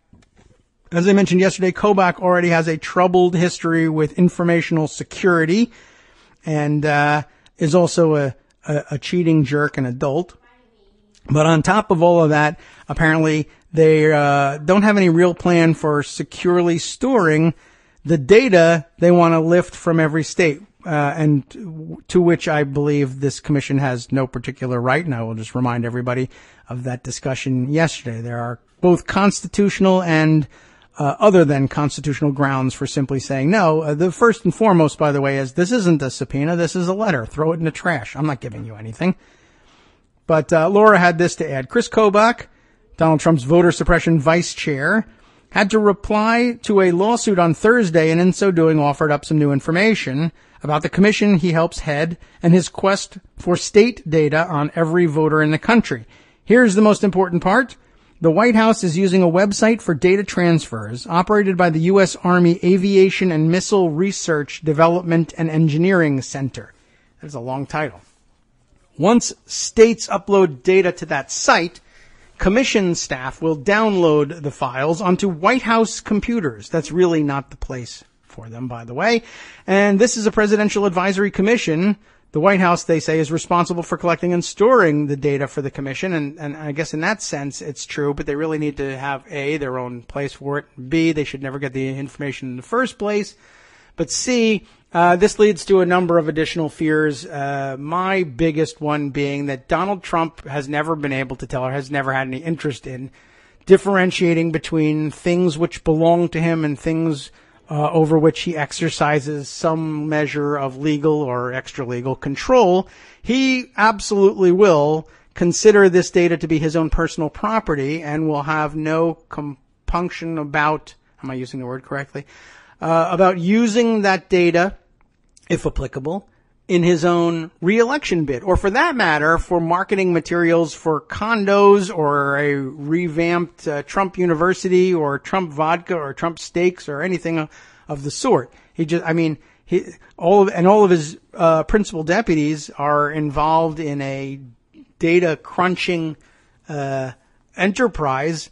As I mentioned yesterday, Kobach already has a troubled history with informational security and is also a cheating jerk and adult. But on top of all of that, apparently they don't have any real plan for securely storing the data they want to lift from every state, and to which I believe this commission has no particular right. And I will just remind everybody of that discussion yesterday. There are both constitutional and other than constitutional grounds for simply saying no. The first and foremost, by the way, is this isn't a subpoena. This is a letter. Throw it in the trash. I'm not giving you anything. But Laura had this to add. Chris Kobach, Donald Trump's voter suppression vice chair, had to reply to a lawsuit on Thursday, and in so doing offered up some new information about the commission he helps head and his quest for state data on every voter in the country. Here's the most important part. The White House is using a website for data transfers operated by the U.S. Army Aviation and Missile Research, Development, and Engineering Center. That's a long title. Once states upload data to that site, commission staff will download the files onto White House computers. That's really not the place for them, by the way. And this is a presidential advisory commission. The White House, they say, is responsible for collecting and storing the data for the commission. And I guess in that sense, it's true, but they really need to have A, their own place for it. B, they should never get the information in the first place. But C, this leads to a number of additional fears. My biggest one being that Donald Trump has never been able to tell or has never had any interest in differentiating between things which belong to him and things over which he exercises some measure of legal or extra-legal control. He absolutely will consider this data to be his own personal property and will have no compunction about Am I using the word correctly? About using that data, if applicable, in his own re-election bid, or for that matter, for marketing materials for condos or a revamped Trump University or Trump vodka or Trump steaks or anything of the sort. All of his principal deputies are involved in a data crunching enterprise.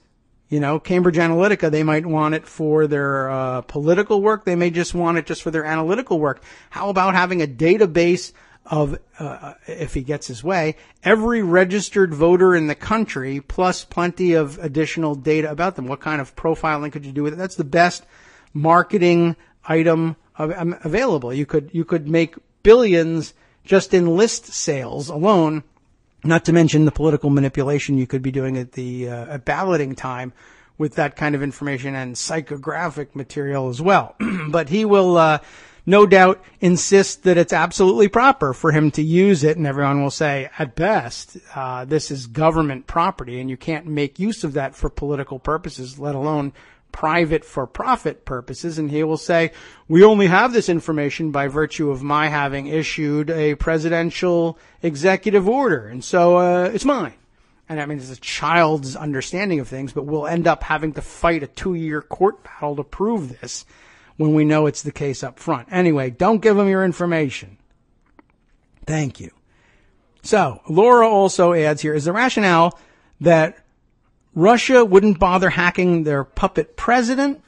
Cambridge Analytica, they might want it for their political work. They may just want it just for their analytical work. How about having a database of, if he gets his way, every registered voter in the country, plus plenty of additional data about them? What kind of profiling could you do with it? That's the best marketing item available. You could make billions just in list sales alone. Not to mention the political manipulation you could be doing at the at balloting time with that kind of information and psychographic material as well. But he will no doubt insist that it's absolutely proper for him to use it, and everyone will say, at best, this is government property, and you can't make use of that for political purposes, let alone private for profit purposes. And he will say, we only have this information by virtue of my having issued a presidential executive order, and so it's mine. And I mean, it's a child's understanding of things, but we'll end up having to fight a 2-year court battle to prove this when we know it's the case up front. Anyway, don't give him your information. Thank you. So Laura also adds here, is the rationale that Russia wouldn't bother hacking their puppet president,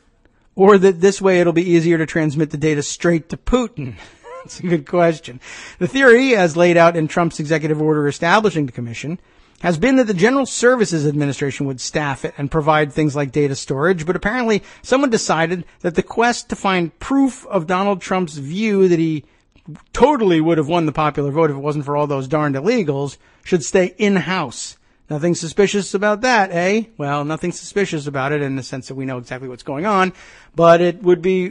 or that this way it'll be easier to transmit the data straight to Putin? That's a good question. The theory, as laid out in Trump's executive order establishing the commission, has been that the General Services Administration would staff it and provide things like data storage, but apparently someone decided that the quest to find proof of Donald Trump's view that he totally would have won the popular vote if it wasn't for all those darned illegals should stay in-house. Nothing suspicious about that, eh? Well, nothing suspicious about it in the sense that we know exactly what's going on, but it would be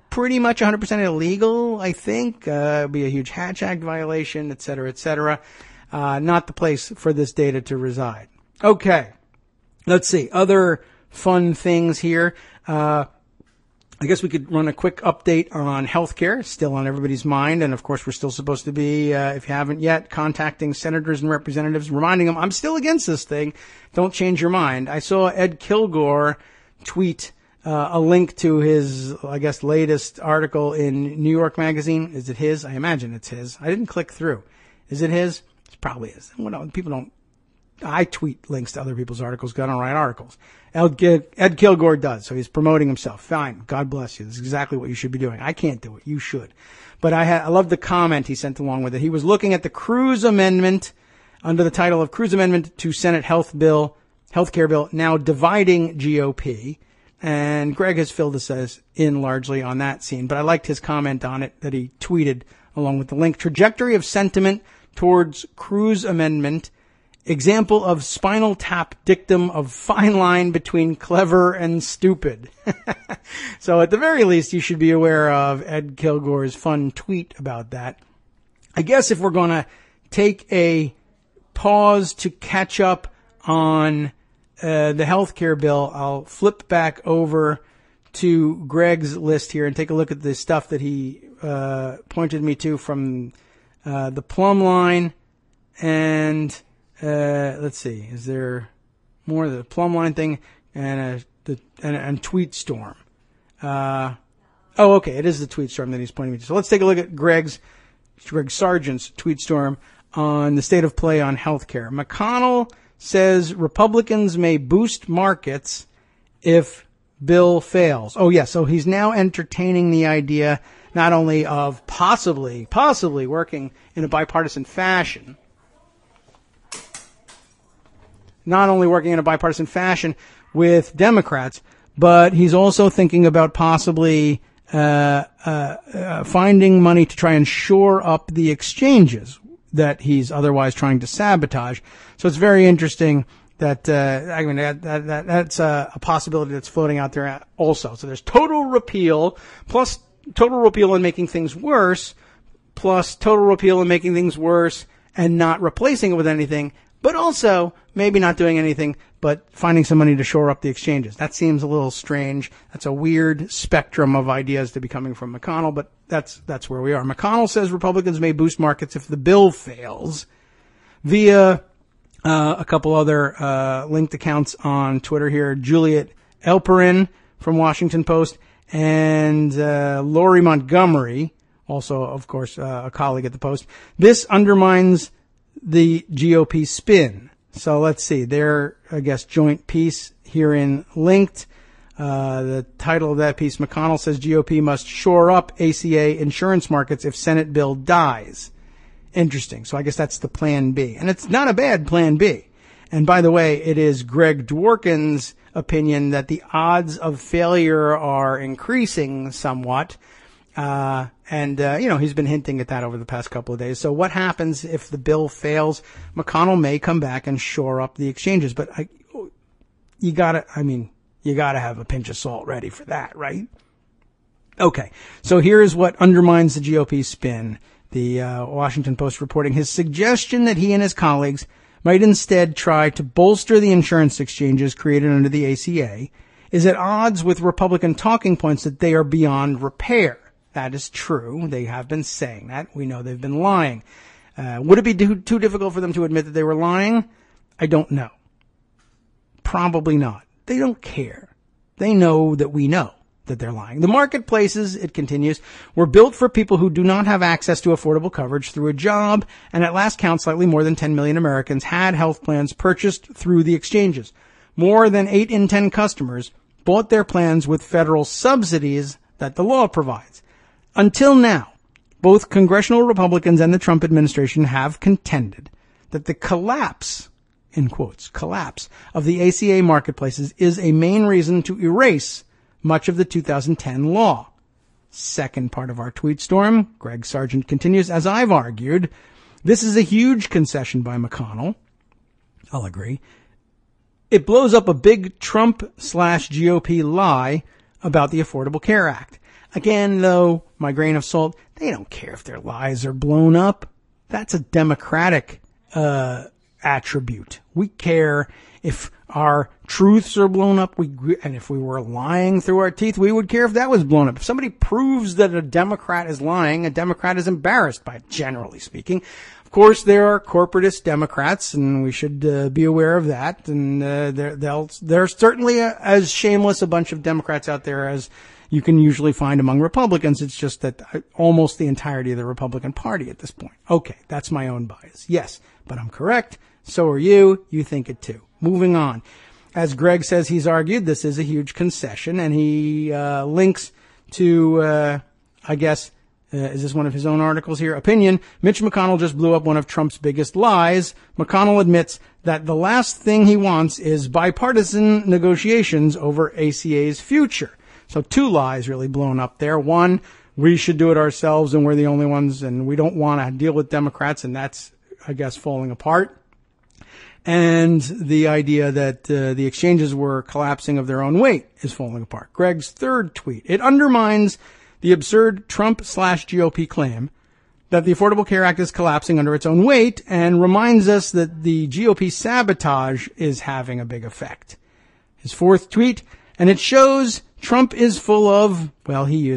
pretty much 100% illegal, I think. It would be a huge Hatch Act violation, et cetera, et cetera. Not the place for this data to reside. Okay, let's see. Other fun things here. I guess we could run a quick update on healthcare, still on everybody's mind. And of course, we're still supposed to be, if you haven't yet, contacting senators and representatives, reminding them, I'm still against this thing. Don't change your mind. I saw Ed Kilgore tweet a link to his, I guess, latest article in New York Magazine. Is it his? I imagine it's his. I didn't click through. Is it his? It probably is. People don't. I tweet links to other people's articles because I don't write articles. Ed Kilgore does, so he's promoting himself. Fine. God bless you. This is exactly what you should be doing. I can't do it. You should. But I love the comment he sent along with it. He was looking at the Cruz Amendment under the title of Cruz Amendment to Senate Healthcare Bill, now dividing GOP. And Greg has filled us in largely on that scene. But I liked his comment on it that he tweeted along with the link. Trajectory of sentiment towards Cruz Amendment. Example of spinal tap dictum of fine line between clever and stupid. So at the very least, you should be aware of Ed Kilgore's fun tweet about that. I guess if we're going to take a pause to catch up on the healthcare bill, I'll flip back over to Greg's list here and take a look at the stuff that he pointed me to from the plumb line and... let's see. Is there more of the plumb line thing and tweet storm? Okay. It is the tweet storm that he's pointing me to. So let's take a look at Greg Sargent's tweet storm on the state of play on healthcare. McConnell says Republicans may boost markets if bill fails. Oh, yeah. So he's now entertaining the idea not only of possibly working in a bipartisan fashion, with Democrats, but he's also thinking about possibly finding money to try and shore up the exchanges that he's otherwise trying to sabotage. So it's very interesting that that's a possibility that's floating out there also. So there's total repeal plus total repeal and making things worse, plus total repeal and making things worse and not replacing it with anything, but also maybe not doing anything but finding some money to shore up the exchanges. That seems a little strange. That's a weird spectrum of ideas to be coming from McConnell, but that's where we are. McConnell says Republicans may boost markets if the bill fails via a couple other linked accounts on Twitter here. Juliet Elperin from Washington Post and Lori Montgomery, also, of course, a colleague at the Post. This undermines the GOP spin. So let's see. Their, I guess, joint piece herein linked. The title of that piece, McConnell says GOP must shore up ACA insurance markets if Senate bill dies. Interesting. So I guess that's the plan B. And it's not a bad plan B. And by the way, it is Greg Dworkin's opinion that the odds of failure are increasing somewhat. He's been hinting at that over the past couple of days. So what happens if the bill fails? McConnell may come back and shore up the exchanges, but you gotta have a pinch of salt ready for that, right? Okay. So here is what undermines the GOP spin. The Washington Post reporting his suggestion that he and his colleagues might instead try to bolster the insurance exchanges created under the ACA is at odds with Republican talking points that they are beyond repair. That is true. They have been saying that. We know they've been lying. Would it be too difficult for them to admit that they were lying? I don't know. Probably not. They don't care. They know that we know that they're lying. The marketplaces, it continues, were built for people who do not have access to affordable coverage through a job, and at last count, slightly more than 10 million Americans had health plans purchased through the exchanges. More than 8 in 10 customers bought their plans with federal subsidies that the law provides. Until now, both congressional Republicans and the Trump administration have contended that the collapse, in quotes, collapse of the ACA marketplaces is a main reason to erase much of the 2010 law. Second part of our tweet storm, Greg Sargent continues, as I've argued, this is a huge concession by McConnell. I'll agree. It blows up a big Trump/GOP lie about the Affordable Care Act. Again, though, my grain of salt, they don't care if their lies are blown up. That's a Democratic attribute. We care if our truths are blown up, and if we were lying through our teeth, we would care if that was blown up. If somebody proves that a Democrat is lying, a Democrat is embarrassed by it, generally speaking. Of course, there are corporatist Democrats, and we should be aware of that. And there's certainly as shameless a bunch of Democrats out there as you can usually find among Republicans. It's just that almost the entirety of the Republican Party at this point. Okay, that's my own bias. Yes, but I'm correct. So are you. You think it too. Moving on. As Greg says, he's argued this is a huge concession, and he links to, is this one of his own articles here? Opinion, Mitch McConnell just blew up one of Trump's biggest lies. McConnell admits that the last thing he wants is bipartisan negotiations over ACA's future. So 2 lies really blown up there. One, we should do it ourselves and we're the only ones and we don't want to deal with Democrats, and that's, I guess, falling apart. And the idea that the exchanges were collapsing of their own weight is falling apart. Greg's third tweet. It undermines the absurd Trump/GOP claim that the Affordable Care Act is collapsing under its own weight and reminds us that the GOP sabotage is having a big effect. His fourth tweet, and it shows Trump is full of, well, he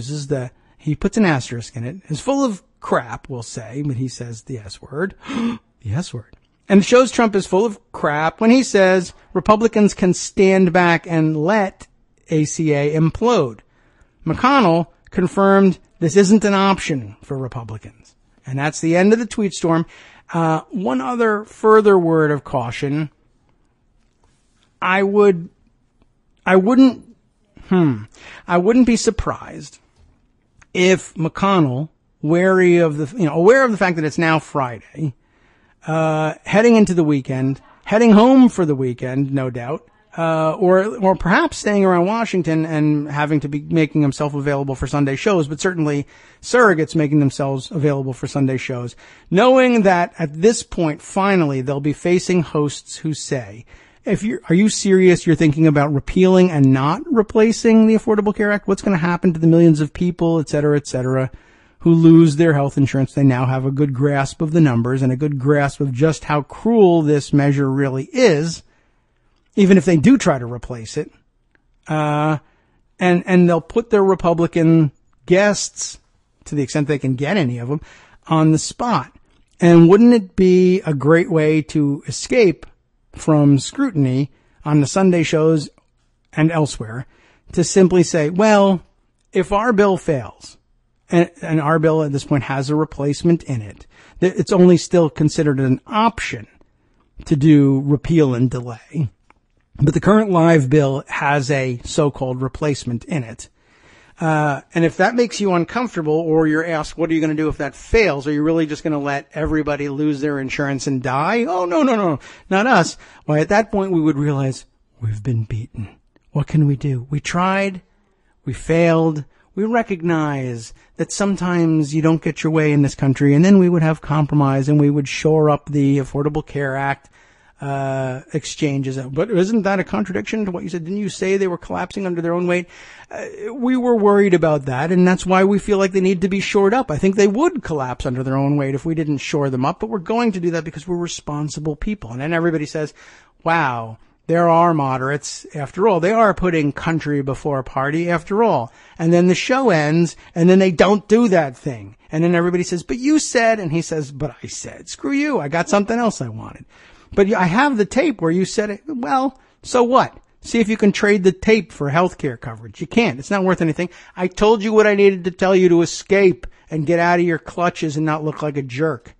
puts an asterisk in it, is full of crap, we'll say, but he says the S word. The S word. And it shows Trump is full of crap when he says Republicans can stand back and let ACA implode. McConnell confirmed this isn't an option for Republicans. And that's the end of the tweet storm. One other further word of caution. I wouldn't be surprised if McConnell, aware of the fact that it's now Friday, heading into the weekend, heading home for the weekend, no doubt, or perhaps staying around Washington and having to be making himself available for Sunday shows, but certainly surrogates making themselves available for Sunday shows, knowing that at this point, finally, they'll be facing hosts who say, are you serious? You're thinking about repealing and not replacing the Affordable Care Act? What's going to happen to the millions of people, et cetera, who lose their health insurance, they now have a good grasp of the numbers and a good grasp of just how cruel this measure really is, even if they do try to replace it. And they'll put their Republican guests, to the extent they can get any of them, on the spot. And wouldn't it be a great way to escape from scrutiny on the Sunday shows and elsewhere to simply say, well, if our bill fails, and our bill at this point has a replacement in it, it's only still considered an option to do repeal and delay. But the current live bill has a so-called replacement in it. And if that makes you uncomfortable, or you're asked, what are you going to do if that fails? Are you really just going to let everybody lose their insurance and die? Oh, no, not us. Why, at that point, we would realize we've been beaten. What can we do? We tried. We failed. We recognize that sometimes you don't get your way in this country, and then we would have compromise and we would shore up the Affordable Care Act exchanges. But isn't that a contradiction to what you said? Didn't you say they were collapsing under their own weight? We were worried about that, and that's why we feel like they need to be shored up. I think they would collapse under their own weight if we didn't shore them up, but we're going to do that because we're responsible people. And then everybody says, wow, there are moderates, after all. They are putting country before party, after all. And then the show ends, and then they don't do that thing. And then everybody says, but you said, and he says, but I said, screw you, I got something else I wanted. But I have the tape where you said it. Well, so what? See if you can trade the tape for health care coverage. You can't. It's not worth anything. I told you what I needed to tell you to escape and get out of your clutches and not look like a jerk.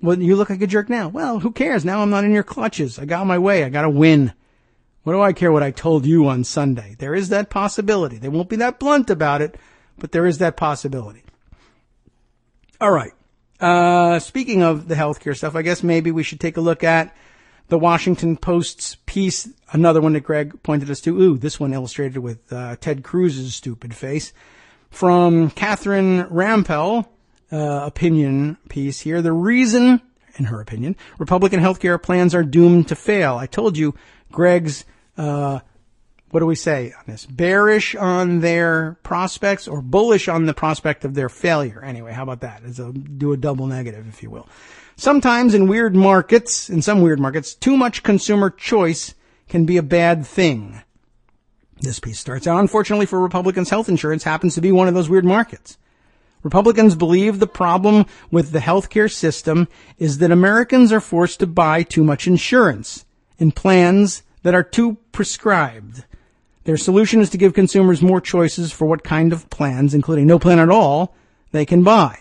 Well, you look like a jerk now. Well, who cares? Now I'm not in your clutches. I got my way. I got to win. What do I care what I told you on Sunday? There is that possibility. They won't be that blunt about it, but there is that possibility. All right. Speaking of the healthcare stuff, I guess maybe we should take a look at the Washington Post's piece, another one that Greg pointed us to. Ooh, this one illustrated with Ted Cruz's stupid face. From Catherine Rampell, opinion piece here. The reason, in her opinion, Republican healthcare plans are doomed to fail. I told you Greg's, what do we say on this? Bearish on their prospects or bullish on the prospect of their failure. Anyway, how about that? Do a double negative, if you will. Sometimes in some weird markets, too much consumer choice can be a bad thing. This piece starts out, unfortunately for Republicans, health insurance happens to be one of those weird markets. Republicans believe the problem with the healthcare system is that Americans are forced to buy too much insurance in plans that are too prescribed. Their solution is to give consumers more choices for what kind of plans, including no plan at all, they can buy.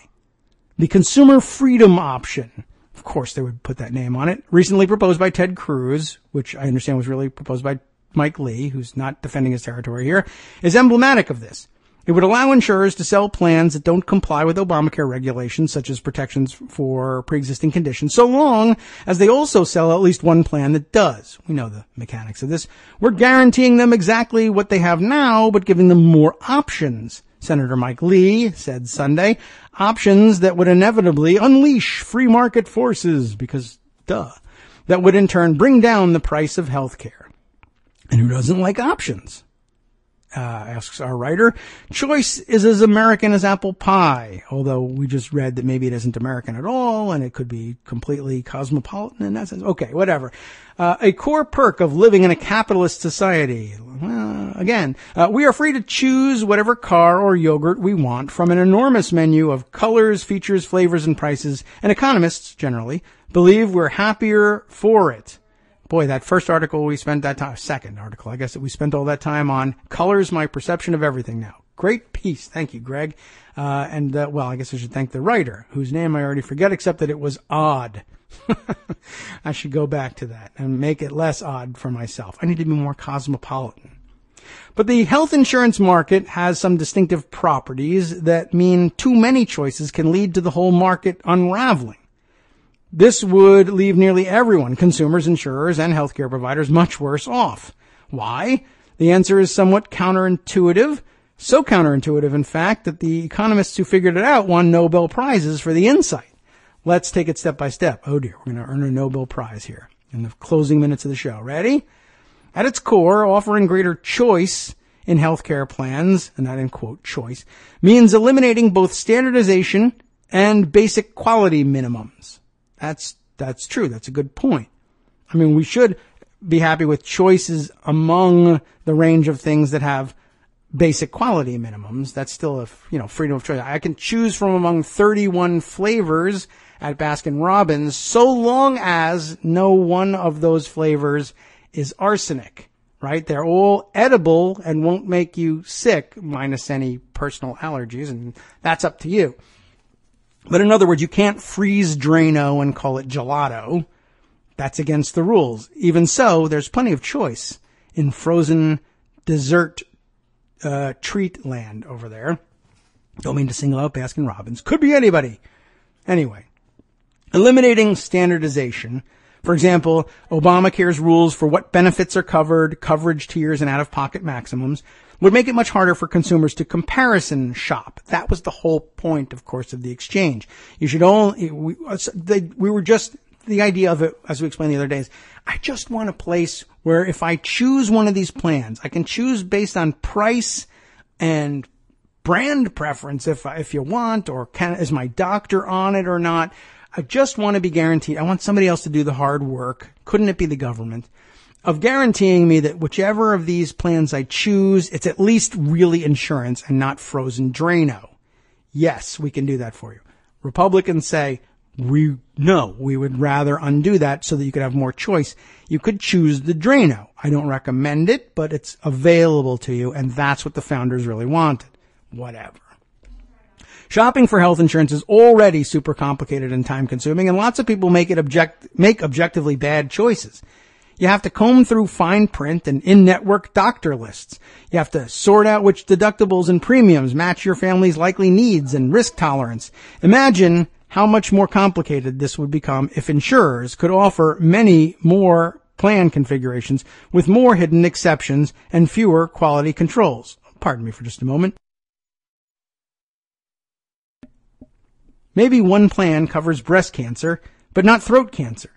The consumer freedom option, of course they would put that name on it, recently proposed by Ted Cruz, which I understand was really proposed by Mike Lee, who's not defending his territory here, is emblematic of this. It would allow insurers to sell plans that don't comply with Obamacare regulations, such as protections for pre-existing conditions, so long as they also sell at least one plan that does. We know the mechanics of this. We're guaranteeing them exactly what they have now, but giving them more options. Senator Mike Lee said Sunday, options that would inevitably unleash free market forces, because, that would in turn bring down the price of health care. And who doesn't like options? Asks our writer. Choice is as American as apple pie, although we just read that maybe it isn't American at all, and it could be completely cosmopolitan in that sense. Okay, whatever. A core perk of living in a capitalist society. We are free to choose whatever car or yogurt we want from an enormous menu of colors, features, flavors, and prices, and economists, generally, believe we're happier for it. Boy, that first article we spent that time, second article, I guess, that we spent all that time on colors my perception of everything now. Great piece. Thank you, Greg. I guess I should thank the writer, whose name I already forget, except that it was odd. I should go back to that and make it less odd for myself. I need to be more cosmopolitan. But the health insurance market has some distinctive properties that mean too many choices can lead to the whole market unraveling. This would leave nearly everyone, consumers, insurers, and healthcare providers, much worse off. Why? The answer is somewhat counterintuitive. So counterintuitive, in fact, that the economists who figured it out won Nobel Prizes for the insight. Let's take it step by step. Oh dear, we're going to earn a Nobel Prize here in the closing minutes of the show. Ready? At its core, offering greater choice in healthcare plans, and that in quote choice, means eliminating both standardization and basic quality minimums. That's true. That's a good point. I mean, we should be happy with choices among the range of things that have basic quality minimums. That's still freedom of choice. I can choose from among 31 flavors at Baskin-Robbins so long as no one of those flavors is arsenic, right? They're all edible and won't make you sick, minus any personal allergies, and that's up to you. But in other words, you can't freeze Drano and call it gelato. That's against the rules. Even so, there's plenty of choice in frozen dessert treat land over there. Don't mean to single out Baskin-Robbins. Could be anybody. Anyway, eliminating standardization. For example, Obamacare's rules for what benefits are covered, coverage tiers, and out-of-pocket maximums would make it much harder for consumers to comparison shop. That was the whole point, of course, of the exchange. You should only, we were just, the idea of it, as we explained the other day, is I just want a place where if I choose one of these plans, I can choose based on price and brand preference if you want, or is my doctor on it or not. I just want to be guaranteed. I want somebody else to do the hard work. Couldn't it be the government? Of guaranteeing me that whichever of these plans I choose, it's at least really insurance and not frozen Drano. Yes, we can do that for you. Republicans say, we would rather undo that so that you could have more choice. You could choose the Drano. I don't recommend it, but it's available to you, and that's what the founders really wanted. Whatever. Shopping for health insurance is already super complicated and time consuming, and lots of people make objectively bad choices. You have to comb through fine print and in-network doctor lists. You have to sort out which deductibles and premiums match your family's likely needs and risk tolerance. Imagine how much more complicated this would become if insurers could offer many more plan configurations with more hidden exceptions and fewer quality controls. Pardon me for just a moment. Maybe one plan covers breast cancer, but not throat cancer.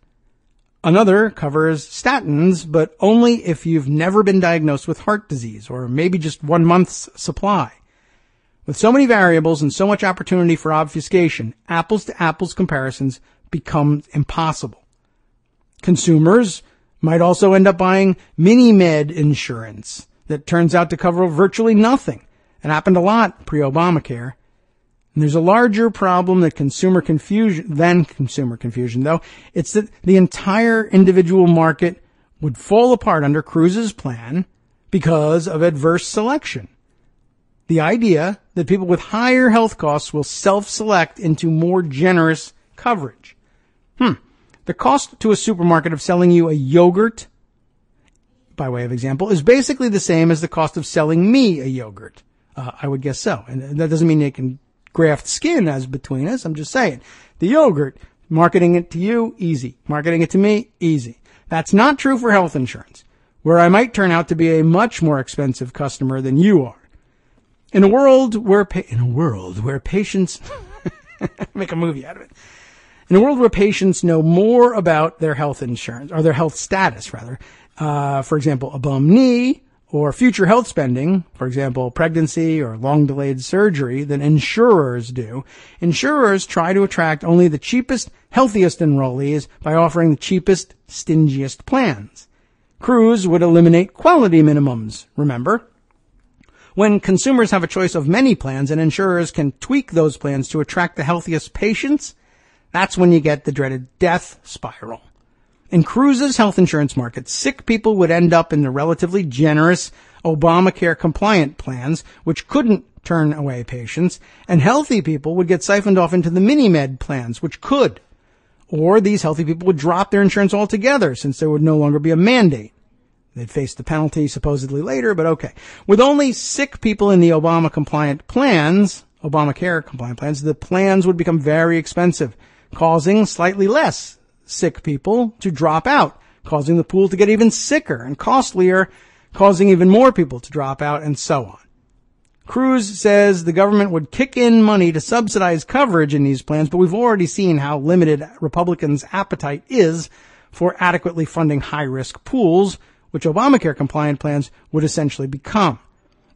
Another covers statins, but only if you've never been diagnosed with heart disease, or maybe just 1 month's supply. With so many variables and so much opportunity for obfuscation, apples-to-apples comparisons become impossible. Consumers might also end up buying mini-med insurance that turns out to cover virtually nothing. It happened a lot pre-Obamacare. And there's a larger problem than consumer confusion, though. It's that the entire individual market would fall apart under Cruz's plan because of adverse selection. The idea that people with higher health costs will self-select into more generous coverage. The cost to a supermarket of selling you a yogurt, by way of example, is basically the same as the cost of selling me a yogurt. I would guess so. And that doesn't mean they can graft skin as between us. I'm just saying. The yogurt, marketing it to you, easy. Marketing it to me, easy. That's not true for health insurance, where I might turn out to be a much more expensive customer than you are. In a world where patients make a movie out of it. In a world where patients know more about their health insurance, or their health status rather, for example, a bum knee, or future health spending, for example, pregnancy or long-delayed surgery, than insurers do. Insurers try to attract only the cheapest, healthiest enrollees by offering the cheapest, stingiest plans. Cruz would eliminate quality minimums, remember? When consumers have a choice of many plans and insurers can tweak those plans to attract the healthiest patients, that's when you get the dreaded death spiral. In Cruz's health insurance market, sick people would end up in the relatively generous Obamacare compliant plans, which couldn't turn away patients, and healthy people would get siphoned off into the mini-med plans, which could. Or these healthy people would drop their insurance altogether, since there would no longer be a mandate. They'd face the penalty supposedly later, but okay. With only sick people in the Obamacare compliant plans, the plans would become very expensive, causing slightly less sick people to drop out, causing the pool to get even sicker and costlier, causing even more people to drop out, and so on. Cruz says the government would kick in money to subsidize coverage in these plans, but we've already seen how limited Republicans' appetite is for adequately funding high-risk pools, which Obamacare-compliant plans would essentially become.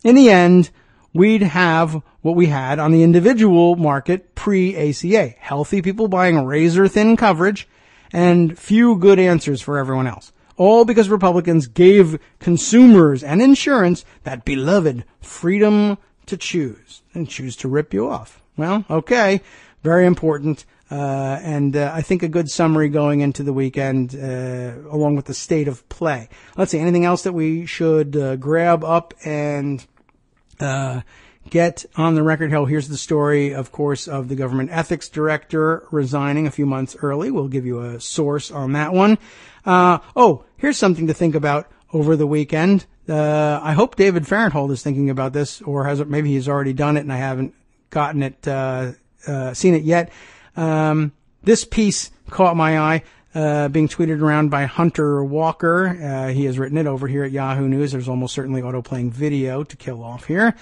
in the end, we'd have what we had on the individual market pre-ACA. Healthy people buying razor-thin coverage and few good answers for everyone else. All because Republicans gave consumers and insurance that beloved freedom to choose and choose to rip you off. Well, okay. Very important. And I think a good summary going into the weekend, along with the state of play. Let's see, anything else that we should grab up and get on the record? Hell, here's the story, of course, of the government ethics director resigning a few months early. We'll give you a source on that one. Here's something to think about over the weekend. I hope David Farenthold is thinking about this, or maybe he's already done it and I haven't gotten it, seen it yet. This piece caught my eye, being tweeted around by Hunter Walker. He has written it over here at Yahoo News. There's almost certainly auto-playing video to kill off here.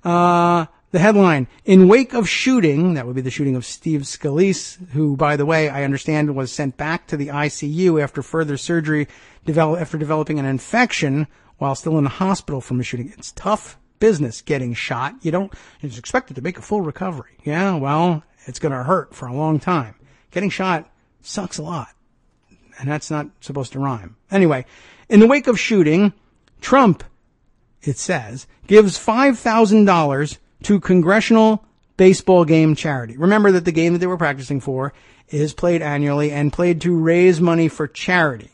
The headline, in wake of shooting, that would be the shooting of Steve Scalise, who, by the way, I understand was sent back to the ICU after further surgery after developing an infection while still in the hospital from a shooting. It's tough business getting shot. You're expected to make a full recovery. Yeah, well, it's going to hurt for a long time. Getting shot sucks a lot. And that's not supposed to rhyme. Anyway, in the wake of shooting, Trump, it says, gives $5,000 to congressional baseball game charity. Remember that the game that they were practicing for is played annually and played to raise money for charity.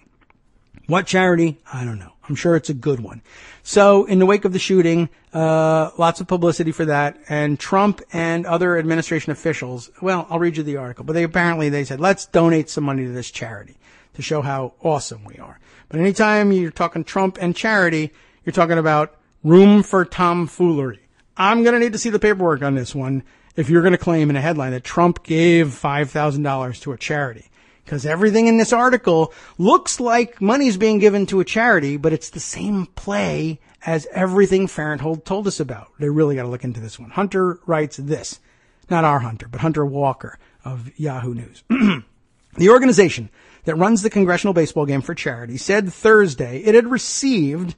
What charity? I don't know. I'm sure it's a good one. So in the wake of the shooting, lots of publicity for that. And Trump and other administration officials, well, I'll read you the article, but they said, let's donate some money to this charity to show how awesome we are. But anytime you're talking Trump and charity, you're talking about room for tomfoolery. I'm going to need to see the paperwork on this one if you're going to claim in a headline that Trump gave $5,000 to a charity. Because everything in this article looks like money's being given to a charity, but it's the same play as everything Farenthold told us about. They really got to look into this one. Hunter writes this. Not our Hunter, but Hunter Walker of Yahoo News. The organization that runs the congressional baseball game for charity said Thursday it had received,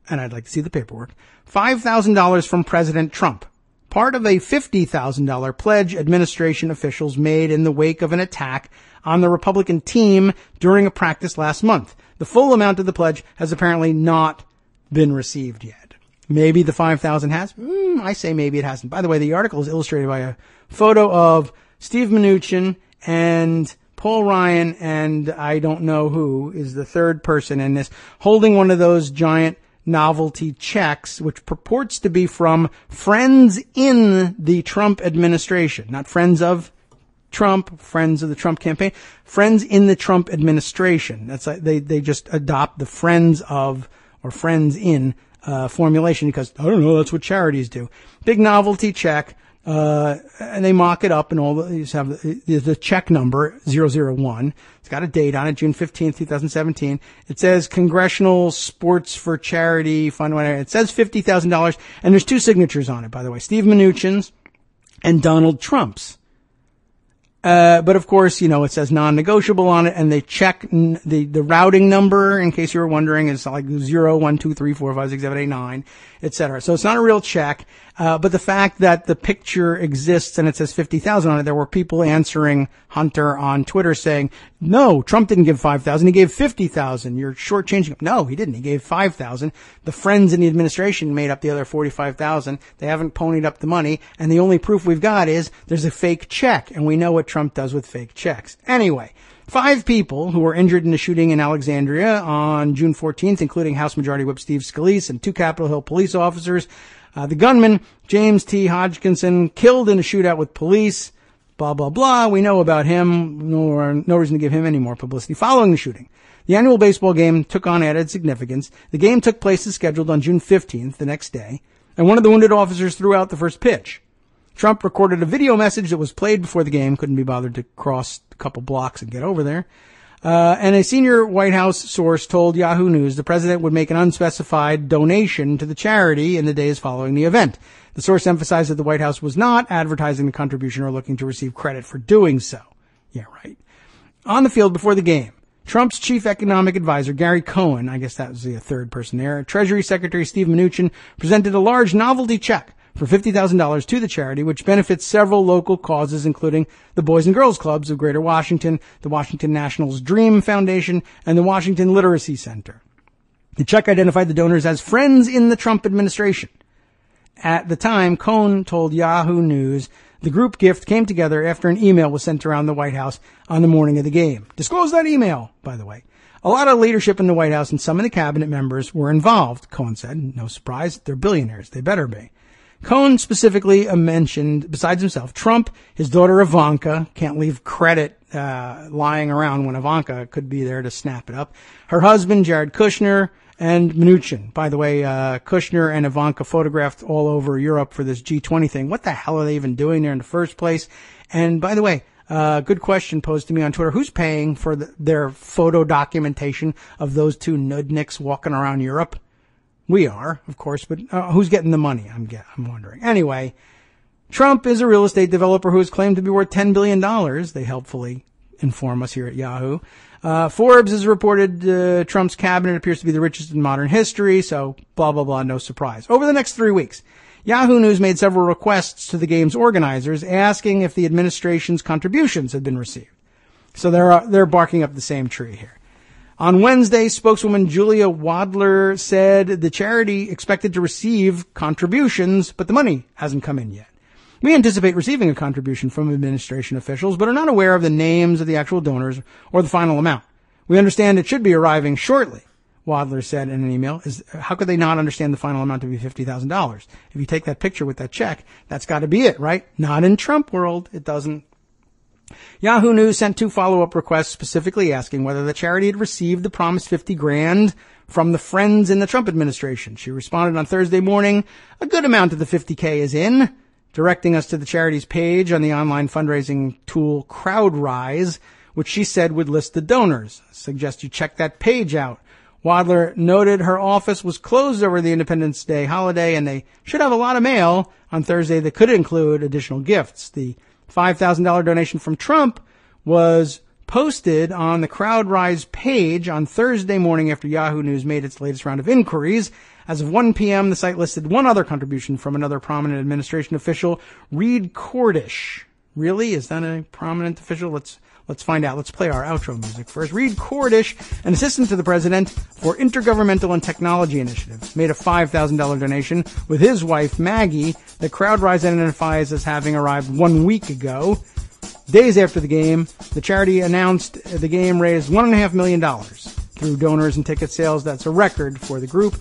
and I'd like to see the paperwork, $5,000 from President Trump, part of a $50,000 pledge administration officials made in the wake of an attack on the Republican team during a practice last month. The full amount of the pledge has apparently not been received yet. Maybe the $5,000 has? I say maybe it hasn't. By the way, the article is illustrated by a photo of Steve Mnuchin and Paul Ryan, and I don't know who is the third person in this, holding one of those giant novelty checks, which purports to be from friends in the Trump administration, not friends of Trump, friends of the Trump campaign, friends in the Trump administration. That's like they just adopt the friends of or friends in formulation because I don't know, that's what charities do. Big novelty check, and they mock it up and all these have the check number 001. It's got a date on it, June 15th, 2017. It says Congressional Sports for Charity Fund. It says $50,000 and there's two signatures on it, by the way, Steve Mnuchin's and Donald Trump's. But of course, it says non-negotiable on it, and they check the routing number, in case you were wondering, is like 0, 1, 2, 3, 4, 5, 6, 7, 8, 9, etc. So it's not a real check. But the fact that the picture exists and it says 50,000 on it, there were people answering Hunter on Twitter saying, no, Trump didn't give 5,000. He gave 50,000. You're shortchanging him. No, he didn't. He gave 5,000. The friends in the administration made up the other 45,000. They haven't ponied up the money. And the only proof we've got is there's a fake check. And we know what Trump does with fake checks. Anyway, 5 people who were injured in the shooting in Alexandria on June 14th, including House Majority Whip Steve Scalise and 2 Capitol Hill police officers. The gunman, James T. Hodgkinson, killed in a shootout with police. Blah, blah, blah. We know about him. No reason to give him any more publicity. Following the shooting, the annual baseball game took on added significance. The game took place as scheduled on June 15th, the next day, and one of the wounded officers threw out the first pitch. Trump recorded a video message that was played before the game. Couldn't be bothered to cross a couple blocks and get over there. And a senior White House source told Yahoo News the president would make an unspecified donation to the charity in the days following the event. The source emphasized that the White House was not advertising the contribution or looking to receive credit for doing so. Yeah, right. On the field before the game, Trump's chief economic advisor, Gary Cohen, I guess that was the third person there, Treasury Secretary Steve Mnuchin, presented a large novelty check for $50,000 to the charity, which benefits several local causes, including the Boys and Girls Clubs of Greater Washington, the Washington Nationals Dream Foundation, and the Washington Literacy Center. The check identified the donors as friends in the Trump administration. At the time, Cohen told Yahoo News the group gift came together after an email was sent around the White House on the morning of the game. Disclose that email, by the way. A lot of leadership in the White House and some of the cabinet members were involved, Cohen said. No surprise, they're billionaires. They better be. Cohen specifically mentioned, besides himself, Trump, his daughter Ivanka, can't leave credit lying around when Ivanka could be there to snap it up, her husband, Jared Kushner, and Mnuchin. By the way, Kushner and Ivanka photographed all over Europe for this G20 thing. What the hell are they even doing there in the first place? And by the way, good question posed to me on Twitter. Who's paying for their photo documentation of those two nudniks walking around Europe? We are, of course, but who's getting the money? I'm wondering. Anyway, Trump is a real estate developer who is claimed to be worth $10 billion. They helpfully inform us here at Yahoo. Forbes has reported Trump's cabinet appears to be the richest in modern history, so blah, blah, blah, no surprise. Over the next 3 weeks, Yahoo News made several requests to the game's organizers asking if the administration's contributions had been received. So they're barking up the same tree here. On Wednesday, spokeswoman Julia Wadler said the charity expected to receive contributions, but the money hasn't come in yet. We anticipate receiving a contribution from administration officials, but are not aware of the names of the actual donors or the final amount. We understand it should be arriving shortly, Wadler said in an email. How could they not understand the final amount to be $50,000? If you take that picture with that check, that's got to be it, right? Not in Trump world. It doesn't. Yahoo News sent 2 follow-up requests specifically asking whether the charity had received the promised $50,000 from the friends in the Trump administration. She responded on Thursday morning, a good amount of the $50K is in, directing us to the charity's page on the online fundraising tool CrowdRise, which she said would list the donors. I suggest you check that page out. Wadler noted her office was closed over the Independence Day holiday, and they should have a lot of mail on Thursday that could include additional gifts. The $5,000 donation from Trump was posted on the CrowdRise page on Thursday morning after Yahoo News made its latest round of inquiries. As of 1 p.m., the site listed one other contribution from another prominent administration official, Reed Cordish. Really? Is that a prominent official? Let's find out. Let's play our outro music first. Reed Cordish, an assistant to the president for intergovernmental and technology initiatives, made a $5,000 donation with his wife, Maggie, that CrowdRise identifies as having arrived 1 week ago. Days after the game, the charity announced the game raised $1.5 million through donors and ticket sales. That's a record for the group.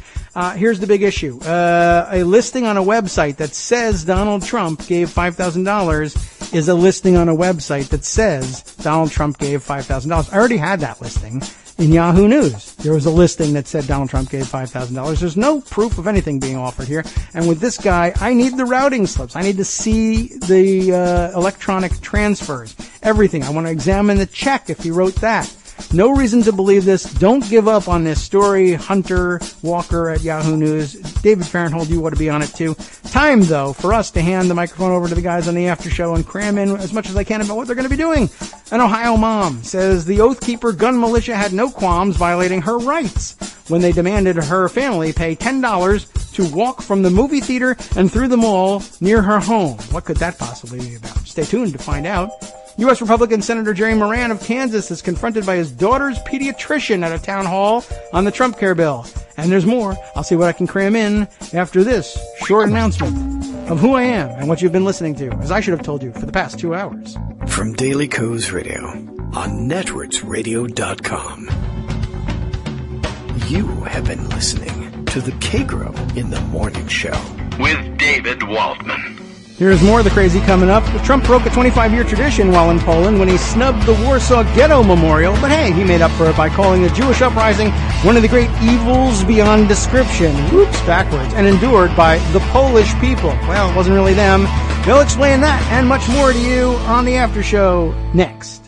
Here's the big issue. A listing on a website that says Donald Trump gave $5,000 is a listing on a website that says Donald Trump gave $5,000. I already had that listing in Yahoo News. There was a listing that said Donald Trump gave $5,000. There's no proof of anything being offered here. And with this guy, I need the routing slips. I need to see the electronic transfers, everything. I want to examine the check if he wrote that. No reason to believe this. Don't give up on this story. Hunter Walker at Yahoo News. David Farenthold, you want to be on it too. Time, though, for us to hand the microphone over to the guys on the after show and cram in as much as I can about what they're going to be doing. An Ohio mom says the Oath Keeper gun militia had no qualms violating her rights when they demanded her family pay $10 to walk from the movie theater and through the mall near her home. What could that possibly be about? Stay tuned to find out. U.S. Republican Senator Jerry Moran of Kansas is confronted by his daughter's pediatrician at a town hall on the Trump care bill. And there's more. I'll see what I can cram in after this short announcement of who I am and what you've been listening to, as I should have told you for the past 2 hours. From Daily Kos Radio on netrootsradio.com. You have been listening to the Kagro in the Morning Show with David Waldman. Here's more of the crazy coming up. Trump broke a 25-year tradition while in Poland when he snubbed the Warsaw Ghetto Memorial. But hey, he made up for it by calling the Jewish uprising one of the great evils beyond description. Whoops, backwards. And endured by the Polish people. Well, it wasn't really them. They'll explain that and much more to you on the after show next.